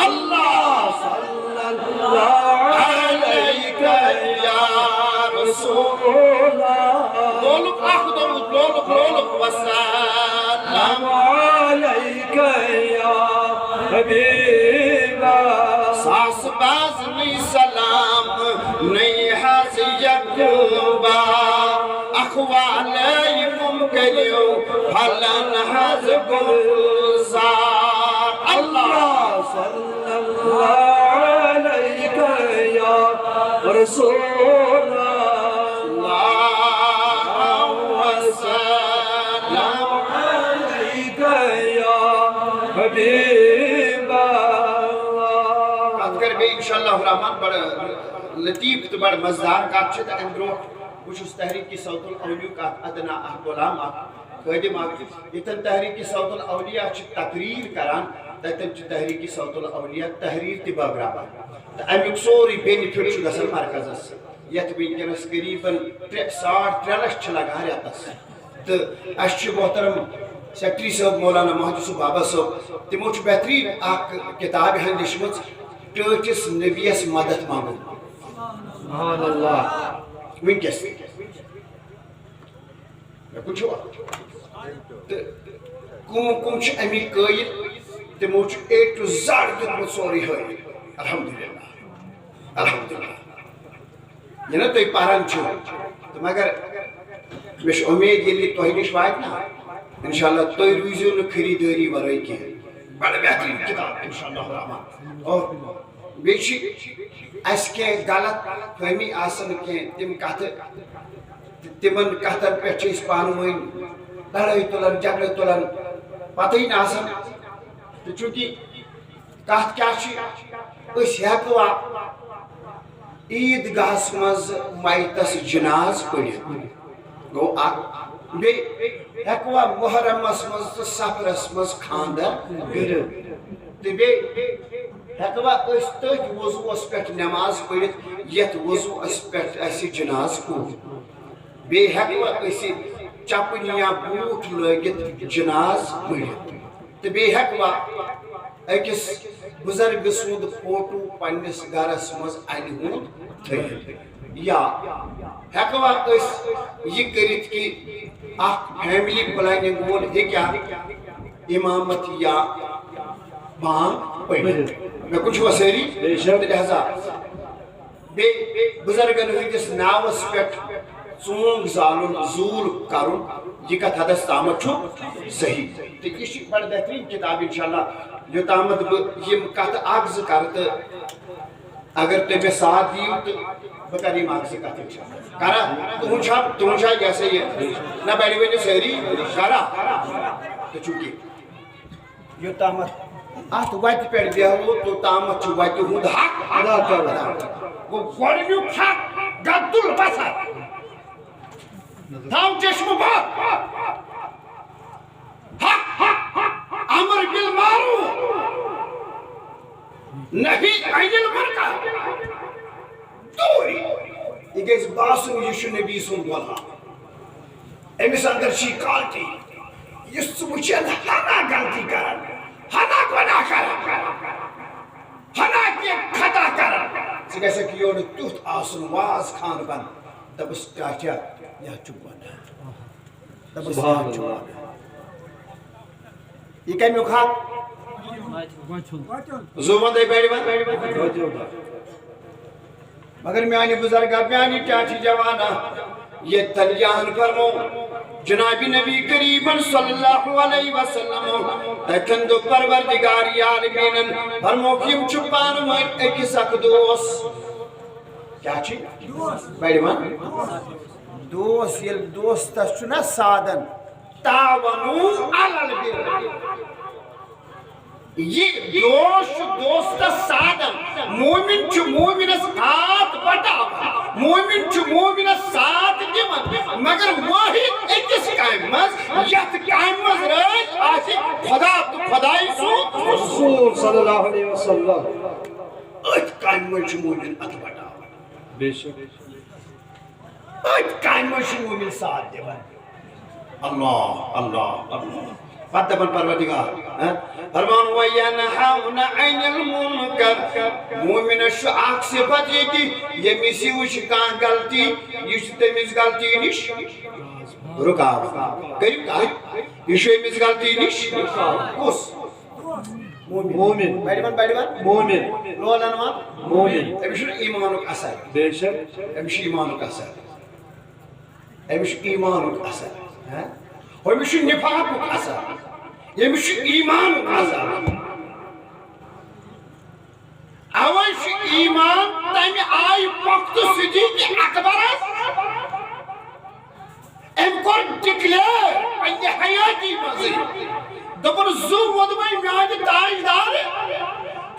اللہ صلی اللہ علیہ یا رسول لولک وسلام علیک یا حبیب ساس باز نی سلام نی حس یکوبا اخوالیکم کریو حلن حز گلزار اللہ صلی اللہ علیہ یا رسول اللہ وسلم علیہ یا حبیب انشاءاللہ الرحمن بڑا لطیف تو بڑا مزدار کات چھتا اندرو کچھ اس تحریک کی صوت الاولیو کا ادنا غلام قیدم اتن تحریک کی صوت الاولیاء چھ تقریر کران تتن چھ تحریک کی صوت الاولیاء تحریر تی باگرابا امیک سوری بینیفٹ چھ گسل مرکز اس یت بینکنس قریباً 3.5 لچھ چھ لگا ریتس تو اس چھ محترم سیکٹری صاحب مولانا محدث بابا صاحب تمو چھ بہترین کتاب ہن لچھمژ ٹرچس نبیس مدد مانگو سبحان اللہ ونکس کچھ کم چھ امی قائل تمو چھ اے ٹو زڈ دیتمت سوری ہائی الحمدللہ یہ نا تھی پاران چھو تو مگر مش امید یلی تہ نش وات نا انشاءاللہ تھی روزیو نا خریداری ورائی کی بڑا بہترین کتاب انشاءاللہ الرحمن اور بیچی اس کے غلط فہمی آسن کے تم تمن کتن پہ چیز پانوین لڑائی تلن جگڑ تلن پتہ ہی ناسن تو چونکہ کت کیا اس ہیکوا عید گاہس مز مائتس جناز پڑھت گو بے ہیکوا محرمس مز تو سفرس مز خاندر کرت تو بے ہیکوا اس تک وضو اس پہ نماز پڑھت یت وضو اس پہ ایسی جناز کو بے ہیکوا اسی چپن یا بوٹ لگت جناز پڑھت تو بے ہیکوا اکس بزرگ سود فوٹو پنس گرس مز ان ہند تھیت یا ہیکوا اس یہ کرت کہ اخ فیملی پلاننگ وول ہیکیا امامت یا بانگ پڑھت میں کچھ وسیری لہذا بے بزرگن ہندس ناوس پہ ژونگ زالن زول کرن یہ کت حدس تامت چھو صحیح تو یہ بڑا بہترین کتاب انشاءاللہ یوتامت یم کت اغز کرت اگر تمہیں ساتھ دیو تو بکریم اغز کت انشاءاللہ کرا تہن چھا جیسے یہ نہ بیٹھی ہوئی سہری کرا تو چونکہ یوتامت ات وت پہ بیہو تو تامت وت ہند حق ادا کر گو گۄڈنیُک حق گدُل بسر تھاو چشم بات امر بالمعروف نہی عن المنکر دوری یہ گژھِ باسُن یہ چھُ نبی سُنٛد غلام أمِس اندر چھ کالٹی یُس ژٕ وٕچھن ہنا غلطی کران ہنا گۄناہ کران ہنا کینٛہہ خطا کران ژٕ گژھکھ یورٕ تیُتھ آسُن واز خان بن دپس چاچا یہ چھُ گۄناہ دپس یہِ چھُ گۄناہ یہ کمیُک حق زو وندے بیڑی وند مگر میانی بزرگا میانی چاچی جوانا یہ تلیان فرمو جناب نبی کریم صلی اللہ علیہ وسلم تکند پروردگار عالمین فرمو کیم چھپان میں ایک سک دوست کیا چھی بیڑی وند دوست یہ دوست چھنا سادن تعاونو علی البر یہ دوست سادن مومن چھ مومنس ہاتھ بٹاون مومن چھ مومنس ساتھ دِوان مگر واحد أکِس کامہِ منٛز یتھ کامہِ منٛز رٲچھ آسہِ خدا تہٕ خدایہِ سُنٛد رسول صلی اللہ علیہ وسلم أتھۍ کامہِ منٛز چھُ مومن اَتھٕ بٹاون بے شک أتھۍ کامہِ منٛز چھُ مومن ساتھ دِوان اللہ اللہ اللہ پتہ دپن پروردگار فرمان وینہون عن المنکر مومنس چھُ اکھ صفت ییٚتہِ ییٚمِس یہِ وٕچھِ کانٛہہ غلطی یہِ چھُ تٔمِس غلطی نِش رُکاوان کٔرِو کتھ یہِ چھُ أمِس غلطی نِش کُس مومن بڑِوان مومن لولن وان مومن أمِس چھُ ایمانُک اثر بے شک أمِس چھُ ایمانُک اثر أمِس چھُ ایمانُک اثر أمِس چھُ نفاقُک اثر أمِس چھُ ایمانُک اثر اوے چھُ ایمان تمہِ آیہِ پۄختہٕ صدیٖق اکبرس أمۍ کوٚر ڈِکلیئر پننہِ حیٲتی منٛزٕے دوٚپُن زُو ووٚدمَے میانہِ تاجدار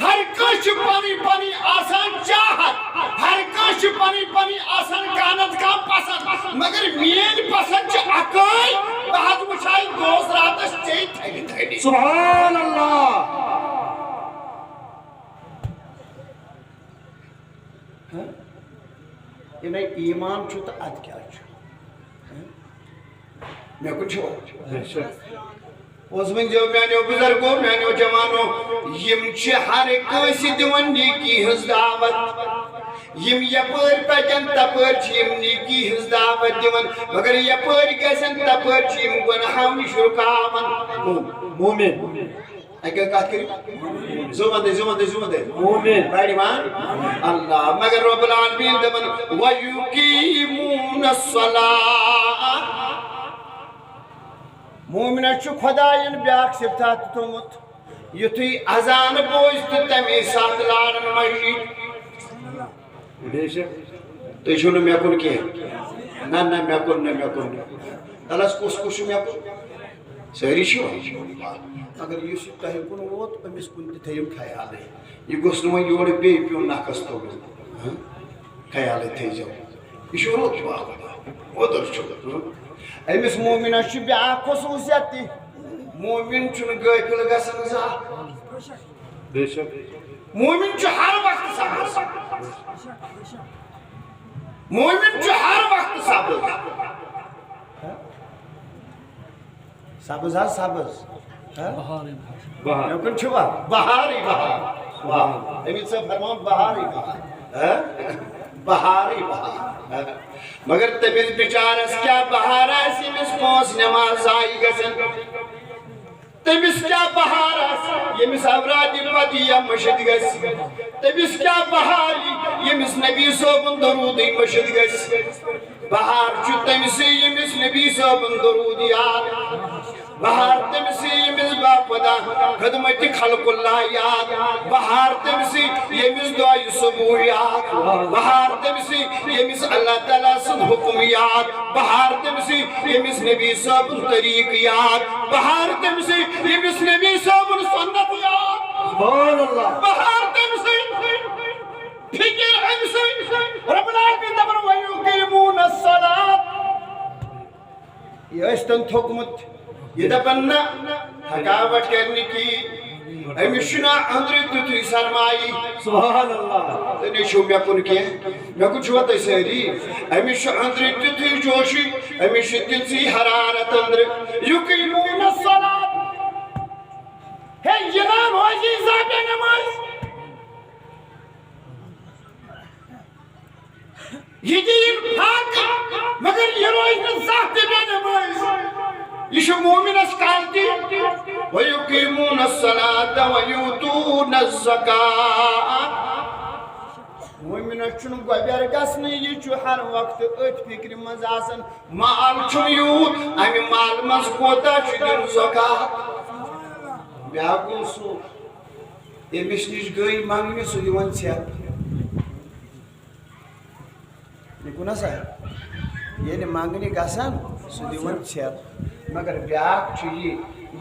ہر کٲنٛسہِ چھِ پنٕنۍ پنٕنۍ آسان چاہت ہر کٲنٛسہِ چھِ پنٕنۍ پنٕنۍ آسان کانٛہہ نتہٕ کانٛہہ پسنٛد مگر میٲنۍ پسنٛد چھِ اکٲے بہٕ حظ وٕچھے دوس راتس ژے تھدِ تھدِ سبحان اللہ یعنی ایمان چھُ تہٕ اَدٕ کیٛاہ چھُ مےٚ کُن چھُوا بے شک اوس ؤنۍزیو میانیو بُزرگو میانیو جوانو یِم چھِ ہر کٲنٛسہِ دِوان نیکی ہٕنٛز دعوت یِم یپٲرۍ پکن تپٲرۍ چھِ یِم نیکی ہٕنٛز دعوت دِوان مگر یپٲرۍ گژھن تپٲرۍ چھِ یِم گۄنہو نِش رُکاوان مومن اکہِ کتھ کٔرِو زٕ وندے مومن بڑِوان اللہ مگر رب العالمین دپان وَيُقِیمُونَ الصَّلَاةَ مومنس چھُ خۄدایَن بیٛاکھ صِفتات تھوٚومُت یُتھُے اذان بوزِ تہٕ تَمے ساتہٕ لارن مسجد بے شک تُہۍ چھِو نہٕ مےٚ کُن کینٛہہ نہ مےٚ کُن تلس کُس چھُ مےٚ کُن سٲری چھِوا مگر یُس یہِ تۄہہِ کُن ووت أمِس کُن تہِ تھٲیِو خیالٕے یہِ گوٚژھ نہٕ وۄنۍ یورٕ بیٚیہِ پیوٚن نکھس توٚگُن خیالٕے تھٲیزیو یہِ چھُ روٚت اوتر چھُ أمِس مومنس چھُ بیٛاکھ خصوٗصیت تہِ مومن چھُنہٕ غٲفِل گژھان زانٛہہ بے شک مومن چھُ ہر وقتہٕ سبز مومن چھُ ہر وقتہٕ سبز سبز حظ سبز بہار مےٚ کُن چھُوا بہارٕے بہار أمِس صٲب فرماوُن بہارٕے بہارٕے بہار مگر تٔمِس بِچارس کیٛاہ بہار آسہِ ییٚمِس پانٛژھ نٮ۪ماز ضایہِ گژھن تٔمِس کیٛاہ بہار آسہِ ییٚمِس اورادِ پتہٕ مٔشِد گژھِ تٔمِس کیٛاہ بہار یی ییٚمِس نبی صٲبُن درودٕے مٔشِد گژھِ بہار چھُ تٔمِسٕے ییٚمِس نبی صٲبُن درود یاد بہار تٔمِسٕے ییٚمِس باپدا خدمتِ خلق اللہ یاد بہار تٔمِسٕے ییٚمِس دۄیہِ صبح یاد بہار تٔمِسٕے ییٚمِس اللہ تعالیٰ سُنٛد حُکم یاد بہار تٔمِسٕے ییٚمِس نبی صٲبُن طریٖقہٕ یاد بہار تٔمِسٕے ییٚمِس نبی صٲبُن سُنت یاد سبحان اللہ بہار تٔمِسٕے فِکر أمِسٕے رب العالمین دپان وَیُقیٖمُونَ الصَّلَاةَ یہ ٲسۍتن تھوٚکمُت یہ دپن نہ تھکاوٹ کرنے کی أمِس چھُنہ أنٛدرٕ تیُتھُے سرمایی سبحان اللہ تُہۍ نَے چھِو مےٚ کُن کینٛہہ مےٚ کُن چھُوا تُہۍ سٲری أمِس چھُ أنٛدرٕ تیُتھُے جوشی أمِس چھِ تِژھٕے حرارت أنٛدرٕ یُقیٖموٗنَ الصلاۃ ہے یہِ نا روزی ذاتِ نٮ۪ماز یہ دین حق مگر یہ روز نہ ذات بے نماز یہ چھُ مومنس کالتی وَيُقِیمُونَ الصَّلَاةَ وَيُؤْتُونَ الزَّکَاةَ مومنس چھُنہٕ گۄبیر گژھنٕے یہِ چھُ ہر وقت أتھۍ فِکرِ منٛز آسان مال چھُنہٕ یوٗت اَمہِ مال منٛز کوتاہ چھُ دیُن زکات بیٛاکھ گوٚو سُہ ییٚمِس نِش گٔے منٛگنہِ سُہ دِوان ژھٮ۪پ نہ سا ییٚلہِ منٛگنہِ گژھان سُہ دِوان ژھٮ۪پ مگر بیٛاکھ چھُ یہِ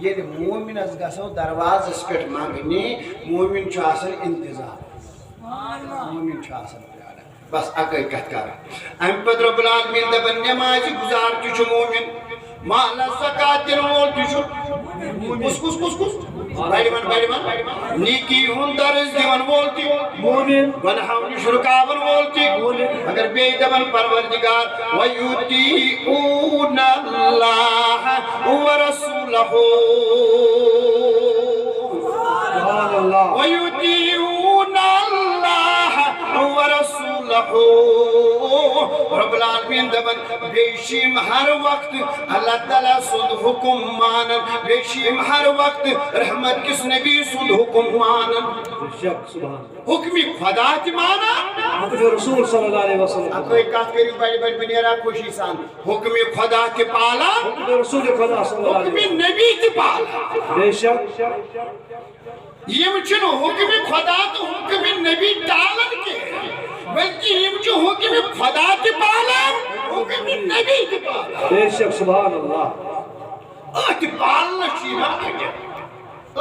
ییٚلہِ مومِنس گژھو دروازس پٮ۪ٹھ منٛگنہِ مومِن چھُ آسان انتظار مومِن چھُ آسان پیاران بس اکٲے کتھ کران امہِ پتہٕ رۄب العالمیٖن دپان نٮ۪مازِ گُزار تہِ چھُ مومِن مالس زکات دِنہٕ وول تہِ چھُ کُس کُس کُس کُس بڑِمن نیکی ہُنٛد درس دِوان وول تہِ مومن گۄنہو نِش رُکاون وول تہِ مگر بیٚیہِ دپان پروردگار وَیُطِیعُونَ اللَّهَ وَرَسُولَهُ سبحان اللہ وَیُطِیعُونَ اللَّهَ وَرَسُولَهُ رب العالمین دپان بیٚیہِ چھِ یِم ہر وقت اللہ تعالیٰ سُنٛد حُکم مانان بیٚیہِ چھِ یِم ہر وقت رحمت کِس نبی سُنٛد حُکم مانان شک سبحان حُکمِ خدا تہِ مانان محمد رسول صلی اللہ علیہ وسلم اکٲے کتھ کٔرِو بڑِ بڑِ بہٕ نیرا خوشی سان حُکمِ خدا تہِ پالان محمد رسول خدا صلی اللہ علیہ حُکمِ نبی تہِ پالان وسلم بے شک یِم چھِنہٕ حُکمِ خدا تہٕ حُکمِ نبی ٹالان کینٛہہ بلکہ یِم چھِ حُکمِ خدا تہِ پالان حُکمِ نبی تہِ پالان بے شک سبحان اللہ أتھۍ پالنس چھُ یِوان اجر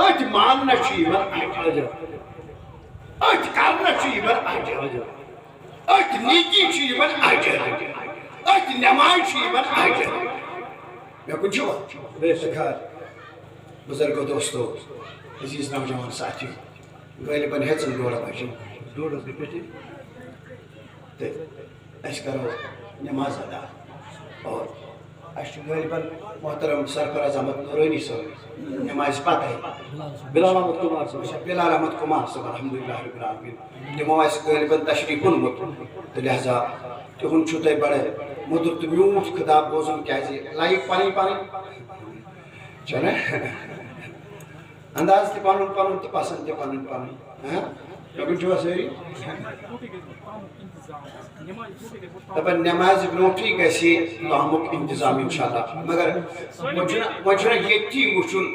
أتھۍ ماننس چھُ یِوان اجر اجر أتھۍ کرنس چھُ یِوان اجر اجر أتھۍ نیکی چھُ یِوان اجر أتھۍ نٮ۪ماز چھُ یِوان اجر مےٚ کُن چھُوا بے شک بُزرگو دوستو عزیز نوجوان ساتھی غٲلباً ہیٚژٕن ڈوڑا بجے ڈوڈس گٔے پیٚٹھی تہٕ أسۍ کرو نٮ۪ماز ادا اور اَسہِ چھُ غٲلباً محترم سرفراز احمد نورانی صٲب نٮ۪مازِ پتے بلال احمد کمار صاحب اچھا بلال احمد کمار صٲب الحمدللہ رب العالمین تِمو آسہِ غٲلباً تشریٖف اوٚنمُت تہٕ لہذا تِہُنٛد چھُو تۄہہِ بڑٕ موٚدُر تہٕ میوٗٹھ خطاب بوزُن کیٛازِ لایِک پنٕنۍ پنٕنۍ چھُنہ انداز تہِ پنُن پنُن تہٕ پسنٛد تہِ پنٕنۍ پنٕنۍ مےٚ کُن چھُوا سٲری دپان نٮ۪مازِ برونٛٹھٕے گژھِ تامُک انتظام انشاءاللہ مگر وۄنۍ چھُنہ ییٚتی وٕچھُن